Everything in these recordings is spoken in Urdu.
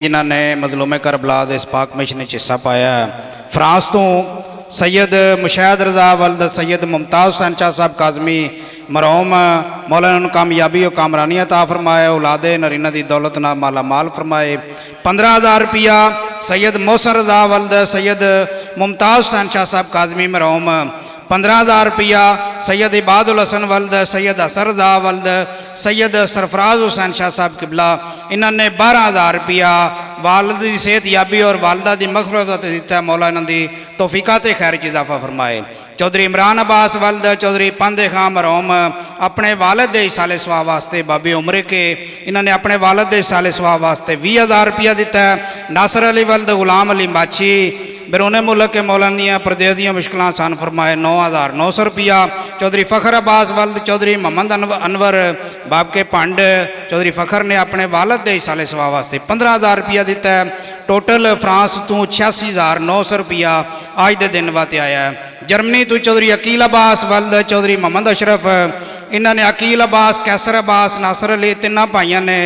جنہوں نے مظلوم کربلا دے اس پاک مشن وچ حصہ پایا ہے۔ فرانس تو سید مشاہد رضا ولد سید ممتاز حسین شاہ صاحب کاظمی مرحوم مولانا ان کامیابی و کامرانی عطا فرمائے، اولاد نرینہ دی دولت نال مالا مال فرمائے۔ 15,000 روپیہ سید محسن رضا ولد سید ممتاز حسین شاہ صاحب کاظمی مرحوم۔ 15,000 روپیہ سید عباد الحسن ولد سید حسن رضا ولد سید سرفراز حسین شاہ صاحب قبلہ۔ انہوں نے 12,000 روپیہ والد دی صحت یابی اور والدہ دی مغفرت دیتا ہے، مولا انہوں دی توفیقات خیر چ اضافہ فرمائے۔ چودھری عمران عباس ولد چودھری پاندے خان مرحوم اپنے والد دے سال سوا واسطے بابے عمرے کے انہوں نے اپنے والد دے سال سوا واسطے 20,000 روپیہ دیتا ہے۔ ناصر علی ولد غلام علی ماچھی بیرون ملک کے مولانا پردیسیاں مشکلیں آسان فرمائے 9,900 روپیہ۔ چودھری فخر عباس ولد چودھری محمد انور باب کے پانڈ چودھری فخر نے اپنے والد دے سال سوا واسطے 15,000 روپیہ دیتا ہے۔ ٹوٹل فرانس تو 86,900 روپیہ آج دے دن واتے آیا ہے۔ جرمنی تو چودھری عقیل عباس ولد چودھری محمد اشرف انہوں نے عقیل عباس کیسر عباس ناصر علی تینہ بھائیوں نے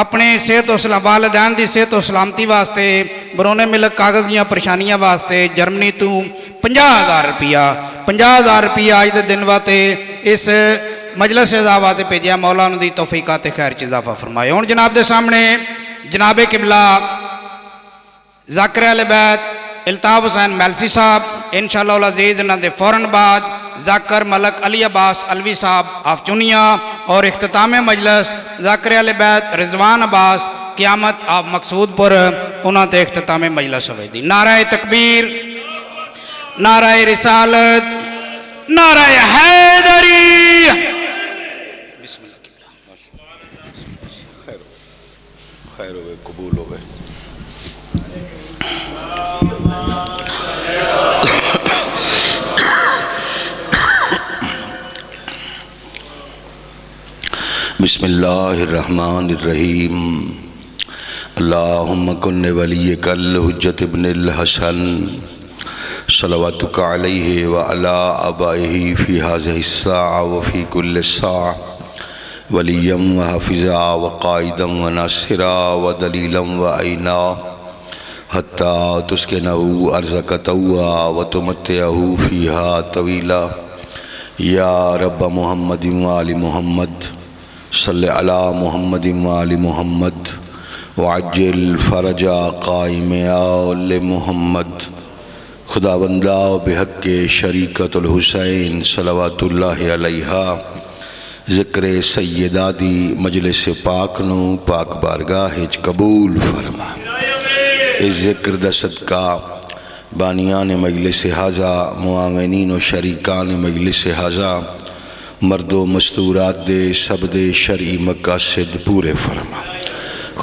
اپنے صحت و والدین دی صحت و سلامتی واسطے برون ملک کاغذ دیاں پریشانیاں واسطے جرمنی تو 50,000 روپیہ 50,000 روپیہ آج دے دن واتے اس مجلس اعزا تے بھیجیا، مولا انہاں دی توفیقات خیر چ اضافہ فرمائے۔ ہن جناب دے سامنے جناب قبلہ ذاکر اہل بیت الطاف حسین میلسی صاحب انشاءاللہ العزیز انہاں دے فوراً بعد ذاکر ملک علی عباس علوی صاحب آف چنیا اور اختتام مجلس ذاکر اہل بیت رضوان عباس قیامت آف مقصود پر انہاں تے اختتام مجلس ہوئے دی۔ نعرہ تکبیر، نعرہ رسالت، نعرہ حیدری۔ بسم اللہ قبلہ۔ خیر ہوئے، قبول ہوئے۔ بسم اللہ الرحمن الرحیم۔ اللہم کن ولیک الحجت ابن الحسن صلواتک علیہ وعلا آبائہ فی هذه الساعة وفی کل ساعة ولیا وحافظا وقائدا وناصرا ودلیلا وعینا حتی تسکنہ ارضک طوعا وتمتعہ فیہا طویلا۔ یا رب محمد وآل محمد صلی علی محمد وآل محمد وعجل فرج قائم آل محمد۔ خداوندہ بحق شریکت الحسین صلوات اللہ علیہ ذکر سیدہ دی مجلس پاک نو پاک بارگاہ قبول فرما۔ اس ذکر دا صدقہ بانیان مجلس حاضہ معاونین و شریکان مجلس حاضہ مرد و مستورات دے سب دے شرعی مقاصد پورے فرما۔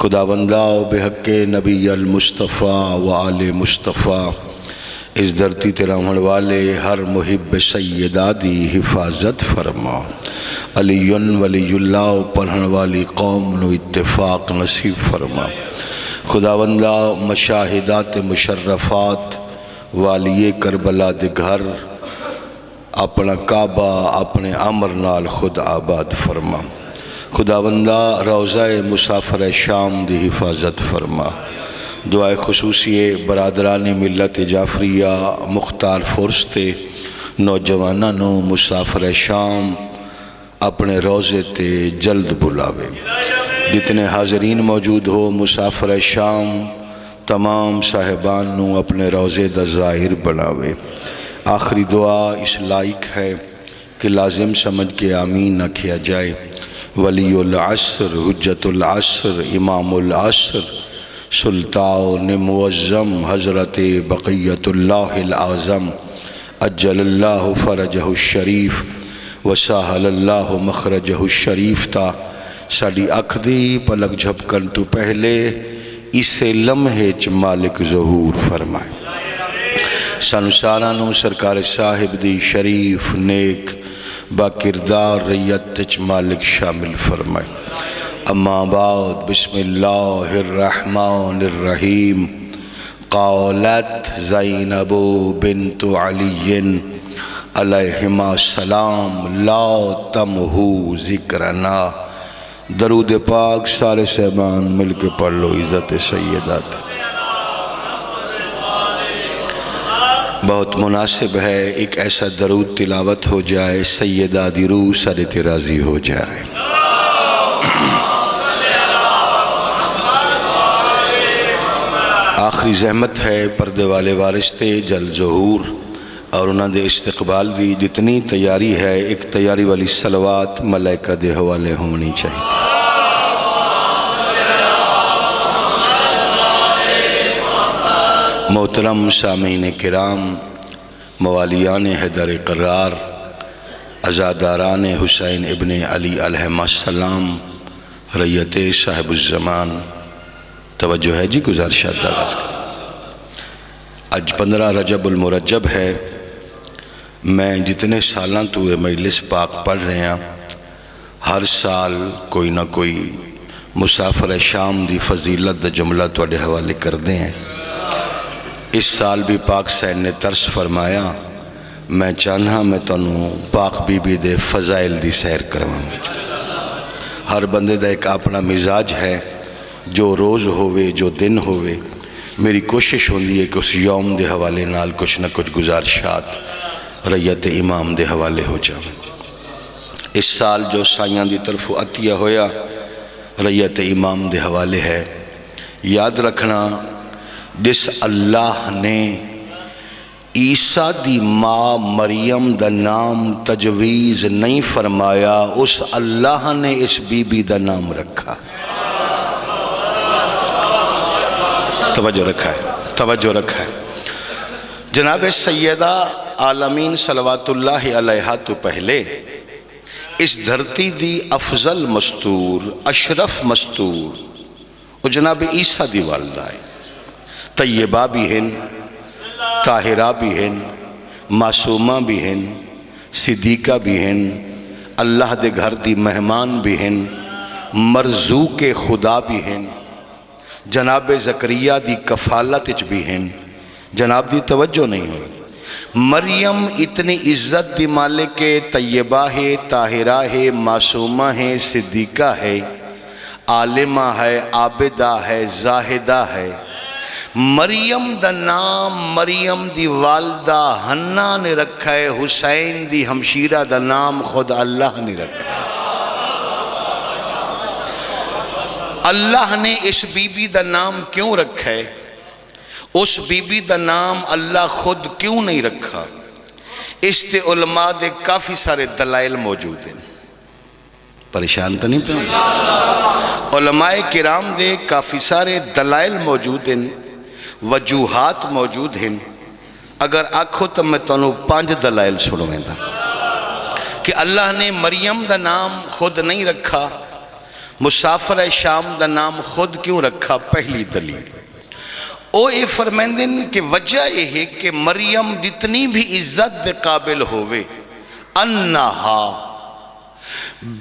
خداوندہ بحق نبی المصطفیٰ و آل مصطفیٰ اس دھرتی تے رہن والے ہر محب سیدہ دی حفاظت فرما۔ علی ولی اللہ پڑھن والی قوم نو اتفاق نصیب فرما۔ خداوندہ مشاہدات مشرفات والی کربلا دے گھر اپنا کعبہ اپنے عمر نال خود آباد فرما۔ خداوندہ روضہ مسافر شام دی حفاظت فرما۔ دعائے خصوصی برادران ملت جعفریہ مختار فورستے نوجوانانو مسافر شام اپنے روزے تے جلد بلاوے۔ جتنے حاضرین موجود ہو مسافر شام تمام صاحبان نو اپنے روزے دا ظاہر بناوے۔ آخری دعا اس لائق ہے کہ لازم سمجھ کے آمین نہ کیا جائے۔ ولی العصر حجت العصر امام العصر سلطان معظم حضرت بقیت اللہ العظم اجل اللہ فرجہ الشریف وسہل اللہ مخرجہ الشریف تا ساڑی اکھ دی پلک جھپکن تو پہلے اسے لمحے چ مالک ظہور فرمائے۔ سنسارانو سرکار صاحب دی شریف نیک با کردار ریت چ مالک شامل فرمائے۔ اما بعد بسم اللہ الرحمن الرحیم۔ قالت زینب بنت علی علیہما السلام لا تمہو ذکرنا درود پاک سارے صحبان مل کے پڑھ لو عزت سیدات۔ بہت مناسب ہے ایک ایسا درود تلاوت ہو جائے سیدہ دی روح سر راضی ہو جائے۔ آخری زحمت ہے پردے والے وارث تے جل ظہور اور انہاں دے استقبال دی جتنی تیاری ہے ایک تیاری والی صلوات ملائکہ دے حوالے ہونی چاہیے۔ محترم سامعین کرام، موالیان حیدر قرار، عزاداران حسین ابن علی علیہ السلام، ریت صاحب الزمان، توجہ ہے جی، گزارشات آغاز کر۔ آج 15 رجب المرجب ہے۔ میں جتنے سالاں تو یہ مجلس پاک پڑھ رہے ہیں، ہر سال کوئی نہ کوئی مسافر شام دی فضیلت دا جملہ توڑے حوالے کر دیں ہیں۔ اس سال بھی پاک سین نے ترس فرمایا، میں چاہنا میں تنوں پاک بی بی دے فضائل دی سیر کرواؤں۔ ہر بندے دا ایک اپنا مزاج ہے، جو روز ہوئے جو دن ہوئے، میری کوشش ہوندی ہے کہ اس یوم دے حوالے نال کچھ نہ کچھ گزارشات ریت امام دے حوالے ہو جائے۔ اس سال جو سائیاں دی طرف عطیہ ہویا ریت امام دے حوالے ہے۔ یاد رکھنا، جس اللہ نے عیسیٰ دی ماں مریم دا نام تجویز نہیں فرمایا، اس اللہ نے اس بی بی دا نام رکھا۔ توجہ رکھا ہے، توجہ رکھا ہے۔ جناب سیدہ عالمین صلوات اللہ علیہ تو پہلے اس دھرتی دی افضل مستور، اشرف مستور، وہ جناب عیسیٰ دی والدہ ہے۔ طیبہ بھی ہیں، طاہرہ بھی ہیں، معصومہ بھی ہیں، صدیقہ بھی ہیں، اللہ دے گھر دی مہمان بھی ہیں، مرزوق خدا بھی ہیں، جناب زکریہ دی کفالت اچ بھی ہیں۔ جناب دی توجہ نہیں ہوئی، مریم اتنی عزت دی مالک طیبہ ہے، طاہرہ ہے، معصومہ ہے، صدیقہ ہے، عالمہ ہے، عابدہ ہے، زاہدہ ہے۔ مریم دا نام مریم دی والدہ حنہ نے رکھا ہے، حسین دی ہمشیرہ دا نام خود اللہ نے رکھا ہے۔ اللہ نے اس بی بی دا نام کیوں رکھا ہے؟ اس بی بی دا نام اللہ خود کیوں نہیں رکھا؟ اس تے علماء دے کافی سارے دلائل موجود ہیں۔ پریشان تو نہیں پہ؟ علماء کرام دے کافی سارے دلائل موجود ہیں، وجوہات موجود ہیں۔ اگر آکھو تو میں تنوں 5 دلائل سنویں دا کہ اللہ نے مریم دا نام خود نہیں رکھا، مسافر شام دا نام خود کیوں رکھا؟ پہلی دلیل او اے فرمیندن کہ وجہ یہ ہے کہ مریم جتنی بھی عزت دے قابل ہوئے، انہا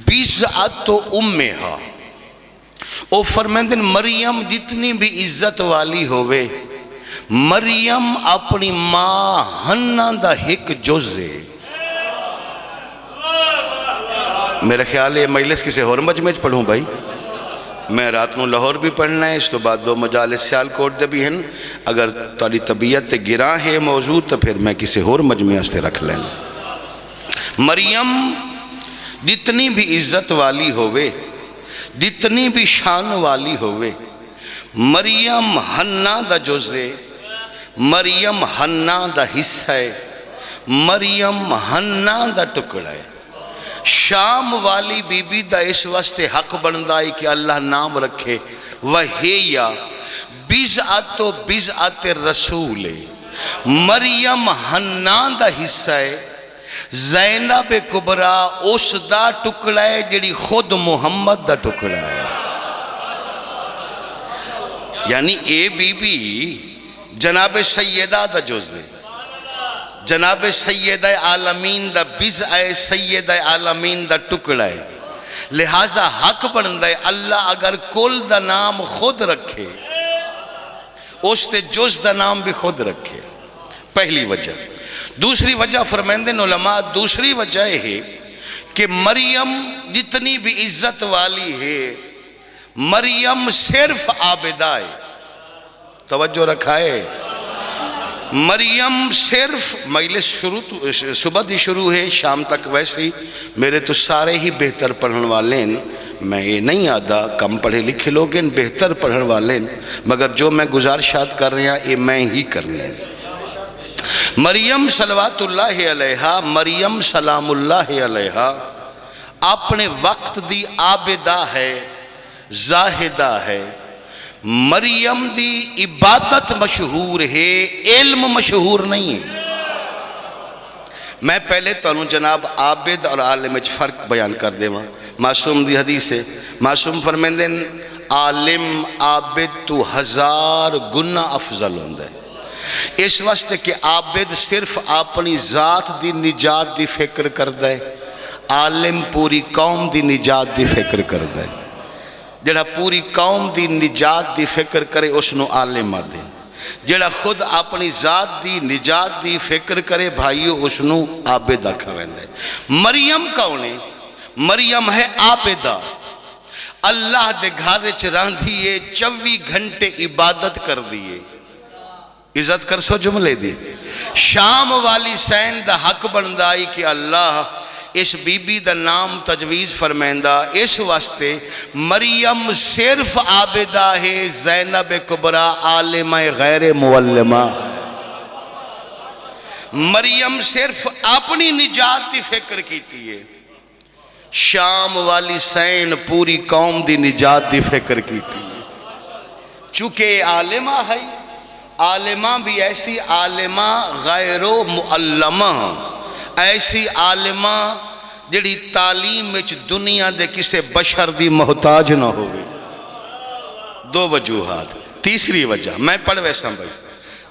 بزعت امہا، او فرمیندن مریم جتنی بھی عزت والی ہوئے، مریم اپنی ماں حنہ دا ایک جز ہے۔ میرا خیال ہے مجلس کسے اور مجمع پڑھوں بھائی، میں رات نو لاہور بھی پڑھنا ہے، اس تو بعد 2 مجالس سیالکوٹ دے بھی ہیں۔ اگر تاری طبیعت گراں ہے موضوع تو پھر میں کسے اور مجمع سے رکھ لینا۔ مریم جتنی بھی عزت والی ہوئے، جتنی بھی شان والی ہوئے، مریم حنہ دا جزے، مریم حنہ دا حصہ ہے، مریم حنہ دا ٹکڑا ہے۔ شام والی بی بی دا اس واسطے حق بندائی کہ اللہ نام رکھے، وَهِيَ بِزْعَتُ بِزْعَتِ الرَّسُولِ، مریم حنہ دا حصہ ہے، زینب کبرا اس دا ٹکڑا ہے جڑی خود محمد دا ٹکڑا ہے۔ یعنی اے بی بی جناب سیدہ دا جز ہے، جناب سیدہ عالمین دا بزع سیدہ عالمین دا ٹکڑا ہے، لہذا حق بندہ ہے اللہ اگر کل دا نام خود رکھے، اس تے جز دا نام بھی خود رکھے۔ پہلی وجہ۔ دوسری وجہ فرمیندن علماء، دوسری وجہ ہے کہ مریم جتنی بھی عزت والی ہے، مریم صرف عابدہ ہے. توجہ رکھا ہے. مریم صرف مجلس صبح دی شروع ہے، شام تک ویسے ہی میرے تو سارے ہی بہتر پڑھن والے ہیں. میں یہ نہیں آدھا کم پڑھے لکھے لوگ ہیں، بہتر پڑھن والے ہیں، مگر جو میں گزارشات کر رہے ہیں یہ میں ہی کرنے. مریم صلوات اللہ علیہا، مریم سلام اللہ علیہا اپنے وقت دی عابدہ ہے، زاہدہ ہے. مریم دی عبادت مشہور ہے، علم مشہور نہیں ہے. میں پہلے تو جناب عابد اور عالم فرق بیان کر دے. معصوم دی حدیث ہے، معصوم فرمیندے عالم عابد تو 1000 گنا افضل ہوندہ ہے. اس واسطے کہ عابد صرف اپنی ذات دی نجات دی فکر کردہ ہے، عالم پوری قوم دی نجات دی فکر کردہ ہے. جڑا پوری قوم دی نجات دی فکر کرے اس نو عالم آدھے، جڑا خود اپنی ذات دی نجات دی فکر کرے بھائیو اس نو عابد آکھا ویندہ ہے. مریم کونے؟ مریم ہے عابدہ. اللہ دے گھر چ رہندی 24 گھنٹے عبادت کر دیئے. عزت کر سو جملے دی. شام والی سین دا حق بندائی کہ اللہ اس بی بی دا نام تجویز فرمیندہ. اس واسطے مریم صرف عابدہ ہے، زینب کبرا عالمہ غیر معلمہ. مریم صرف اپنی نجات دی فکر کیتی ہے. شام والی سین پوری قوم دی نجات دی فکر کیتی ہے. چونکہ عالمہ ہے، عالمہ بھی ایسی عالمہ غیر معلمہ، ایسی عالمہ جڑی تعلیم وچ دنیا دے کسے بشر دی محتاج نہ ہوئے. 2 وجوہات. تیسری وجہ میں پڑھ ویسا بھائی.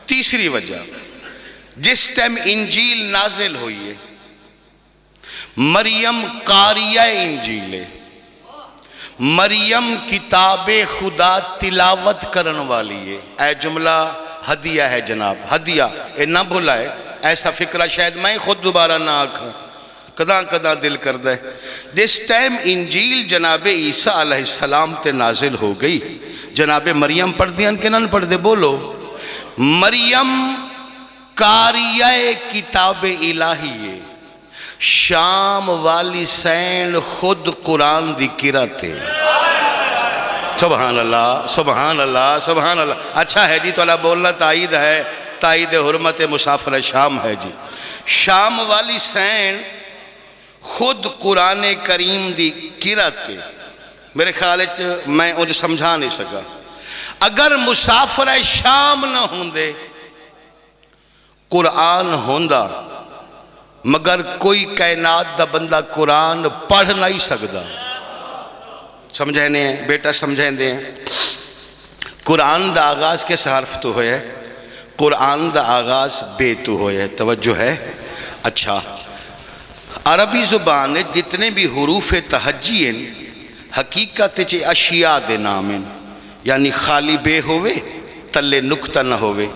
تیسری وجہ جس ٹائم انجیل نازل ہوئی ہے، مریم قاریہ انجیل ہے، مریم کتاب خدا تلاوت کرن والی ہے. اے جملہ ہدیہ ہے جناب، ہدیہ اے نہ بھلائے. ایسا فکرہ شاید میں خود دوبارہ نہ آکھا، کداں کداں دل کردہ ہے. جس ٹائم انجیل جناب عیسیٰ علیہ السلام تے نازل ہو گئی، جناب مریم پڑھ دیاں کہ نہ پڑھ دے بولو. مریم قاریہ کتاب الہی ہے. شام والی سین خود قرآن دی قرأت ہے. سبحان اللہ سبحان اللہ سبحان اللہ. اچھا ہے جی تولا بولنا تائید ہے، تائید حرمت مسافر شام ہے جی. شام والی سین خود قرآن کریم دی قرأت ہے. میرے خیال میں انہیں سمجھا نہیں سکا. اگر مسافر شام نہ ہوندے قرآن ہوندہ، مگر کوئی کائنات دا بندہ قرآن پڑھ نہیں سکتا. سمجھینے ہیں بیٹا، سمجھینے ہیں. قرآن دا آغاز کس حرف تو ہوئے؟ قرآن دا آغاز بے تو ہوئے. توجہ ہے. اچھا، عربی زبان جتنے بھی حروف تہجی ہیں حقیقت چے اشیاء دے نام ہیں. یعنی خالی بے ہوئے تلے نکتہ نہ ہوئے.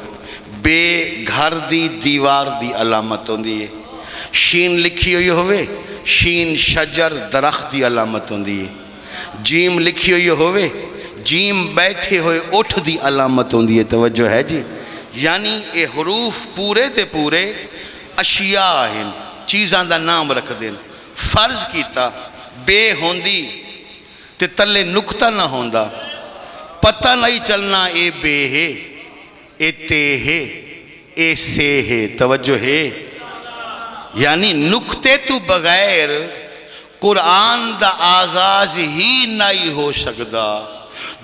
بے گھر دی دیوار دی علامت ہوندی ہے. شین لکھی ہوئی ہوئے، شین شجر درخت دی علامت ہوندی ہے. جیم لکھی ہوئی ہوئے، جیم بیٹھے ہوئے اٹھ دی علامت ہوندی ہے. توجہ ہے جی. یعنی اے حروف پورے تے پورے اشیاء ہیں، چیزاں دا نام رکھ دیں. فرض کیتا بے ہوندی تے تلے نکتہ نہ ہوندا، پتہ نہیں چلنا اے بے ہے، اے تے ہے، اے سے ہے. توجہ ہے. یعنی نکتے تو بغیر قرآن دا آغاز ہی نہیں ہو سکتا.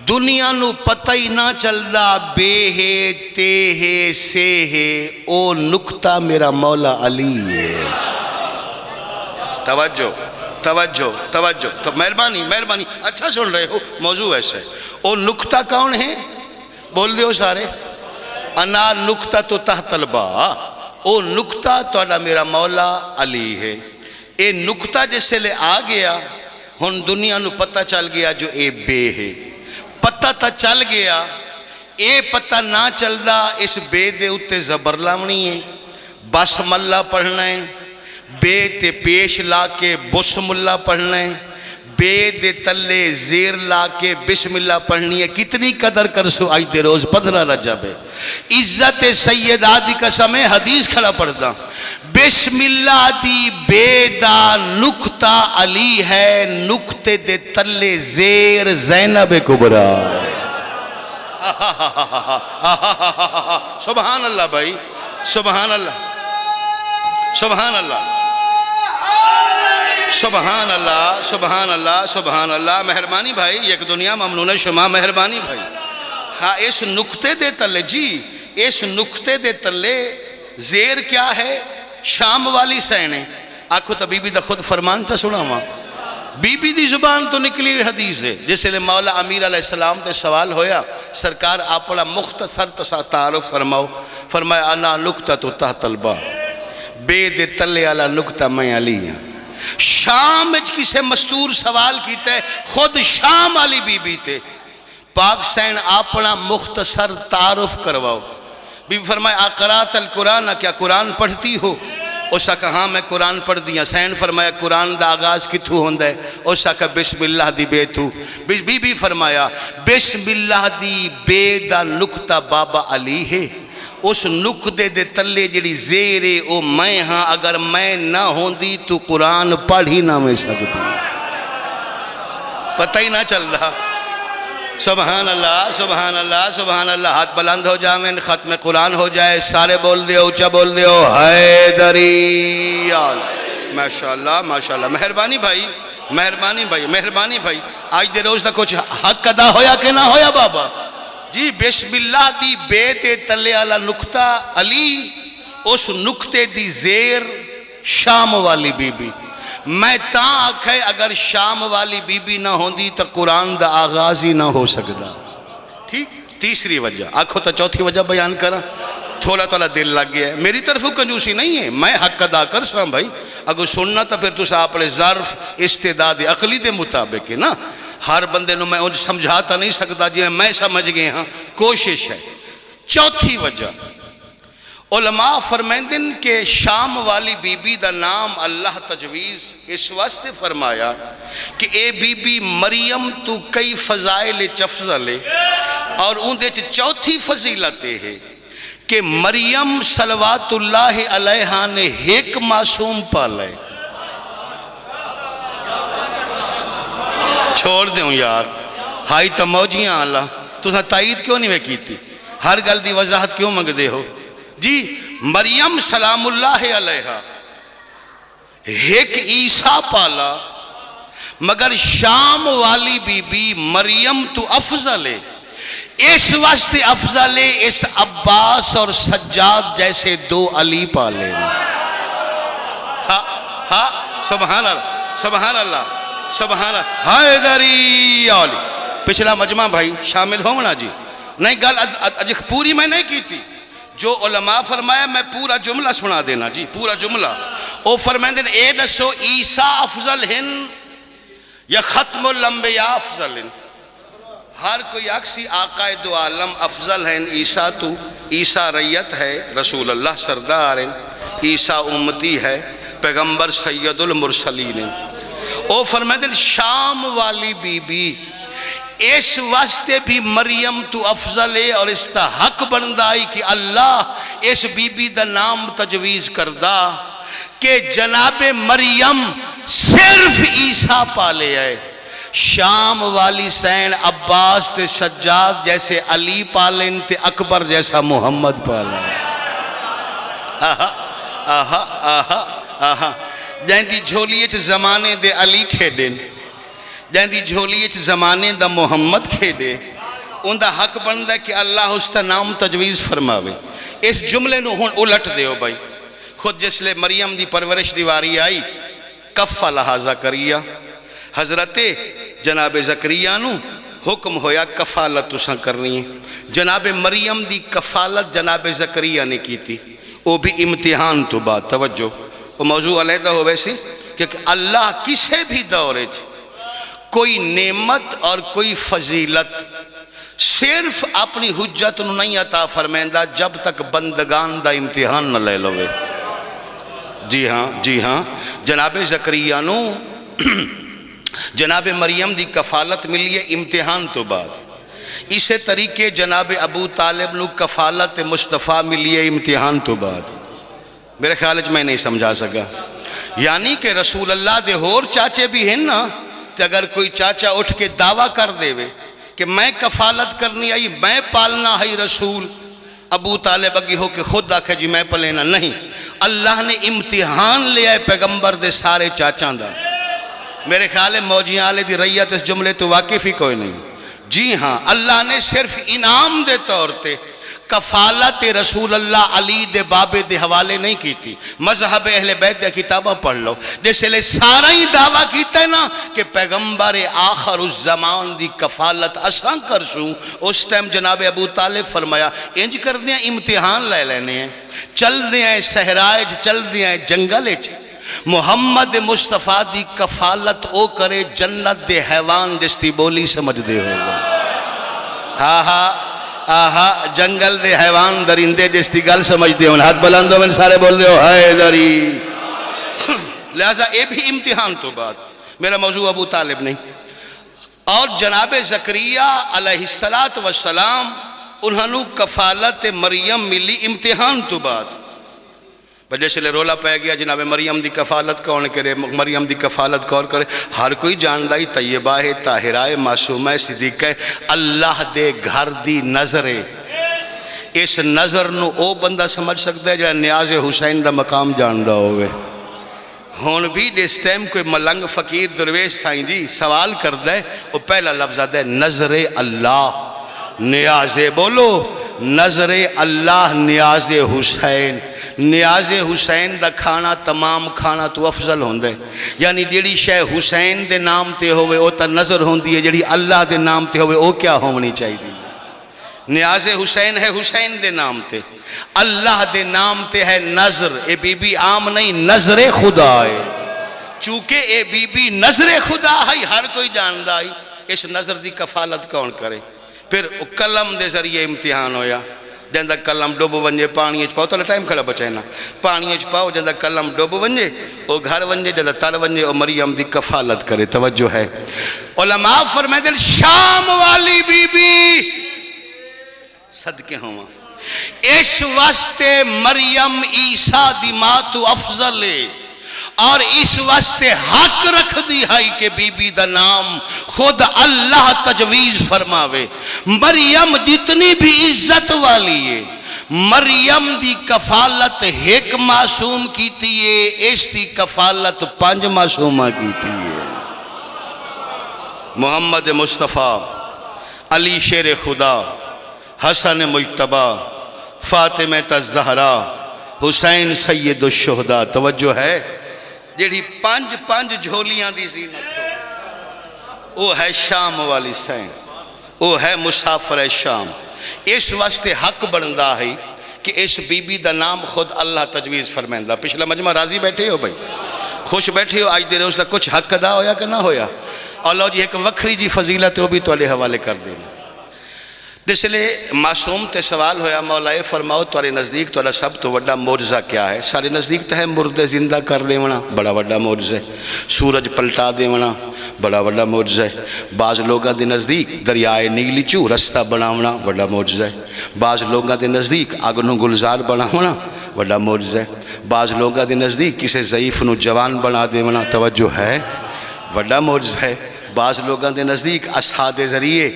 دنیا نو پتہ ہی نہ چلدا بے ہے، تے ہے، سے ہے. او نکتہ میرا مولا علی ہے. توجہ توجہ توجہ. تو مہربانی مہربانی. اچھا سن رہے ہو، موضوع ایسا ہے. او نکتہ کون ہے؟ بول دیو سارے. انا نکتہ تو تحت البا. او نکتہ توڑا میرا مولا علی ہے. اے نکتہ جس سے لے آ گیا، ہن دنیا نو پتہ چل گیا جو اے بے ہے. پتہ تا چل گیا، اے پتہ نہ چل دا اس بے دے اتے زبر لاونی ہے، بسم اللہ پڑھنا ہے، بے تے پیش لا کے بسم اللہ پڑھنا ہے، بے دے تلے زیر لا کے بسم اللہ پڑھنی ہے. کتنی قدر کر سو آج دے روز 15 رجب ہے. عزت سید آدھی قسم ہے حدیث کھڑا پڑھتا. بسم اللہ دی بے دا نکتہ علی ہے، نکتے دے تلے زیر زینب کبریٰ. سبحان اللہ بھائی، سبحان اللہ، سبحان اللہ، سبحان اللہ، سبحان اللہ، سبحان اللہ. مہربانی بھائی، یک دنیا ممنون شما، مہربانی بھائی. ہاں اس نکتے دے تلے، جی اس نکتے دے تلے زیر کیا ہے؟ شام والی سینے. آنکھو تو بی بی دا خود فرمان تا سنا ماں، بی بی دی زبان تو نکلی ہوئی حدیث ہے. جس لئے مولا امیر علیہ السلام تے سوال ہویا، سرکار اپنا مختصر تسا تعارف فرماؤ. فرمایا انا نکتہ تحت الباب، بے دے تلے والا نکتہ میں علی ہوں. شام اچ کسے مستور سوال کیتا ہے، خود شام والی بی بی تے. پاک سین اپنا مختصر تعارف کرواؤ. بی بی فرمایا اقرات القرآن، کیا قرآن پڑھتی ہو؟ اس کا ہاں میں قرآن پڑھ دیا. سین فرمایا قرآن دا آغاز کتھو ہوندہ ہے؟ اس کا بسم اللہ دی بے تو. بی بی فرمایا بسم اللہ دی بے دا نکتہ بابا علی ہے. اس نکتے دے تلے جڑی زیرے او میں ہاں، اگر میں نہ ہوندی تو قرآن پڑھ ہی نہ میں سکتی. پتہ ہی نہ چل رہا. سبحان اللہ، سبحان اللہ، سبحان اللہ. ہاتھ بلند ہو جائیں، ختم قرآن ہو جائے. سارے بول دیو، اونچا بول دیو، حیدری. ماشاءاللہ، ماشاءاللہ. مہربانی بھائی، مہربانی بھائی، مہربانی بھائی. آج دے روز تک کچھ حق ادا ہویا کہ نہ ہویا بابا؟ جی بسم اللہ دی بے تے تلے والا نکتہ علی، اس نکتے دی زیر شام والی بی بی. میں تاں آکھے اگر شام والی بی بی نہ ہوندی تو قرآن دا آغاز ہی نہ ہو سکتا. ٹھیک. تیسری وجہ آکھو تو چوتھی وجہ بیان کرا. تھوڑا تھوڑا دل لگ گیا ہے. میری طرف کنجوسی نہیں ہے، میں حق ادا کر سکتا بھائی. اگر سننا تو پھر تسا اپنے ظرف استعداد عقلی دے مطابق ہے نا. ہر بندے نو میں انج سمجھاتا نہیں سکتا جی میں سمجھ گئے ہاں. کوشش ہے. چوتھی وجہ علماء فرمیندن کہ شام والی بی بی دا نام اللہ تجویز اس واسطے فرمایا کہ اے بی بی مریم تو کئی فضائل افضل ہے. اور ان دے چوتھی فضیلت ہے کہ مریم صلوات اللہ علیہ نے ایک معصوم پالے. چھوڑ دوں یار، ہائی تو موجیاں اللہ تو تائید کیوں نہیں میں کی تھی؟ ہر گل دی وضاحت کیوں منگ دے ہو؟ جی مریم سلام اللہ علیہ ایک عیسیٰ پالا، مگر شام والی بی بی مریم تو افضل ہے. اس واسطے افضل ہے اس عباس اور سجاد جیسے دو علی پالے. ہاں سبحان اللہ، سبحان اللہ، سبحان اللہ. حیدری علی. پچھلا مجمع بھائی شامل ہونا جی. نہیں گل پوری میں نہیں کی تھی. جو علماء فرمایا میں پورا جملہ سنا دینا جی، پورا جملہ. او فرمائیں اے دسو عیسیٰ افضل ہن یا ختم الانبیاء افضل ہن؟ ہر کوئی اکسی آقا دو عالم افضل ہیں. عیسیٰ تو عیسیٰ ریت ہے، رسول اللہ سردار ہیں. عیسیٰ امتی ہے، پیغمبر سید المرسلین ہیں. او فرمائیں شام والی بی بی اس واسطے بھی مریم تو افضل ہے اور اس تا حق بندائی کہ اللہ اس بی بی دا نام تجویز کردہ کہ جناب مریم صرف عیسیٰ پالے ہے. شام والی سین عباس تے سجاد جیسے علی پالن تے اکبر جیسا محمد پالا. آہا آہا آہا آہا. جہاں دی جھولیت زمانے دے علی کھیڑن، جہاں دی جھولیت زمانے دا محمد کھیڑے، ان دا حق بندہ ہے کہ اللہ اس تا نام تجویز فرماوے. اس جملے نو ہون الٹ دیو بھائی. خود جس لئے مریم دی پرورش دیواری آئی، کفہ لہا زکریہ، حضرت جناب زکریہ نو حکم ہویا کفالت تساں کرنی ہے. جناب مریم دی کفالت جناب زکریہ نے کی تھی. وہ بھی امتحان تو بات. توجہ، وہ موضوع علیحدہ ہو ویسی کہ اللہ کسے بھی دورے کوئی نعمت اور کوئی فضیلت صرف اپنی حجت نہیں عطا فرمیندہ جب تک بندگان دا امتحان نہ لے لوے. جی ہاں جناب زکریا نو جناب مریم دی کفالت ملی ہے امتحان تو بعد، اسی طریقے جناب ابو طالب نو کفالت مصطفیٰ ملی ہے امتحان تو بعد۔ میرے خیال میں نہیں سمجھا سکا، یعنی کہ رسول اللہ دے ہور چاچے بھی ہیں نا، کہ اگر کوئی چاچا اٹھ کے دعویٰ کر دے وے کہ میں کفالت کرنی آئی، میں پالنا ہے رسول، ابو طالب اگی ہو کہ خود آکھے جی میں پلینا نہیں، اللہ نے امتحان لیا ہے پیغمبر دے سارے چاچاں دا۔ میرے خیال ہے موجیاں آلے دی ریت اس جملے تو واقف ہی کوئی نہیں۔ جی ہاں، اللہ نے صرف انعام دے طور تے کفالت رسول اللہ علی دے بابے دے حوالے نہیں کی تھی۔ مذہب اہل بیت دے کتابہ پڑھ لو، جیسے لے سارا ہی دعویٰ کیتا ہے نا کہ پیغمبر آخر الزمان دی کفالت اساں کرسوں، اس ٹائم جناب ابو طالب فرمایا انج کر دیا امتحان لے لینے ہیں، چل دیا صحرائے چل دیا جنگل چ، محمد مصطفیٰ دی کفالت او کرے جنت دے حیوان جس دی بولی سمجھ دے ہوگا۔ آہا جنگل دے حیوان درندے جس دی گل سمجھتے ہوں، ہاتھ بلندوں میں سارے بول دے ہو ہائے دری۔ لہذا اے بھی امتحان تو بعد، میرا موضوع ابو طالب نہیں۔ اور جناب زکریا علیہ السلام انہوں کفالت مریم ملی امتحان تو بعد۔ جیسے لے رولا پہ گیا جناب مریم دی کفالت کون کرے، مریم دی کفالت کون کرے، ہر کوئی جاندائی طیبہ ہے، طاہرہ ہے، معصومہ ہے، صدیقہ ہے، اللہ دے گھر دی نظر ہے۔ اس نظر نو او بندہ سمجھ سکتا ہے جنہاں نیاز حسین دا مقام جاندہ ہوئے۔ ہون بھی جس ٹائم کوئی ملنگ فقیر درویش سائیں جی سوال کردہ ہے، وہ پہلا لفظ آتا ہے نظر اللہ، نیاز بولو نظر اللہ، نیاز حسین۔ نیاز حسین دا کھانا تمام کھانا تو افضل ہوندے، یعنی جیڑی شے حسین دے نام تے ہوئے او تا نظر ہوندی ہے، جیڑی اللہ دے نام تے ہوئے او کیا ہونی چاہیے۔ نیاز حسین ہے حسین دے نام تے، اللہ دے نام تے ہے نظر، اے بی بی عام نہیں نظر خدا ہے، چونکہ اے بی بی نظر خدا ہے، ہر کوئی جاندہ ہے، اس نظر دی کفالت کون کرے۔ پھر قلم دے ذریعے امتحان ہویا، جندہ قلم ڈوب ونجے پانی اچ پاؤ، تو ٹائم کھڑا بچائے نا، پانی اچ پاؤ جندہ قلم ڈوب ونجے، او گھر ونجے جندہ تر ونجے، او مریم دی کفالت کرے۔ توجہ ہے، علماء فرمائے دل شام والی بی بی صدقے ہوں، اس واسطے مریم عیسیٰ دی ماں تو افضل ہے، اور اس واسطے حق رکھ دی ہے کہ بی بی دا نام خود اللہ تجویز فرماوے۔ مریم جتنی بھی عزت والی ہے، مریم دی کفالت ایک معصوم کیتی ہے، اس دی کفالت 5 معصومہ کیتی ہے۔ محمد مصطفیٰ، علی شیر خدا، حسن مجتبہ، فاطمہ الزہرا، حسین سید الشہداء۔ توجہ ہے، جیڑی 5 جھولیاں دی زینت، وہ ہے شام والی سین، وہ ہے مسافر شام۔ اس واسطے حق بندہ ہے کہ اس بی بی دا نام خود اللہ تجویز فرمائندہ۔ پچھلا مجمع راضی بیٹھے ہو بھائی، خوش بیٹھے ہو، آج دے رہے اس کا کچھ حق ادا ہویا کہ نہ ہویا؟ اور لو جی ایک وکھری جی فضیلت وہ بھی توڑے حوالے کر دینا۔ جس لئے معصوم تے سوال ہویا مولا فرماؤ توارے نزدیک توارا سب تو وڈا معجزہ کیا ہے؟ سارے نزدیک تو ہے مردے زندہ کر دیونا، بڑا وڈا معجزہ ہے۔ سورج پلٹا دیونا، بڑا وڈا معجزہ ہے۔ بعض لوگاں دے نزدیک دریائے نیلی چو رستہ بناونا، بڑا معجزہ ہے۔ بعض لوگاں دے نزدیک آگنوں گلزار بناونا، بڑا معجزہ ہے۔ بعض لوگاں دے نزدیک کسے ضعیف نو جوان بنا دیونا، توجہ ہے، بڑا معجزہ ہے۔ بعض لوگاں دے نزدیک اسحاد ذریعے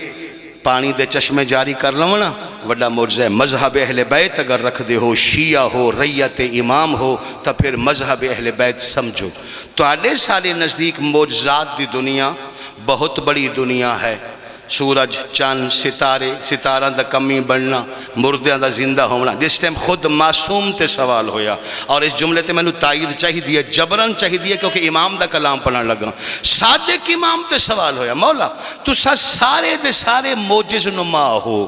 پانی دے چشمے جاری کر لونا، وڈا معجزہ ہے۔ مذہب اہل بیت اگر رکھ دے ہو، شیعہ ہو، ریت امام ہو، تو پھر مذہب اہل بیت سمجھو۔ تو آڈے سارے نزدیک معجزات دی دنیا بہت بڑی دنیا ہے۔ سورج، چاند، ستارے، ستارہ دا کمی بڑھنا، مردیاں دا زندہ ہونا۔ جس ٹائم خود معصوم تے سوال ہویا، اور اس جملے تے میں نے تائید چاہی دیا، جبرن چاہی دیا، کیونکہ امام دا کلام پڑھنا لگا۔ صادق امام تے سوال ہویا، مولا تو سارے دے سارے معجز نما ہو،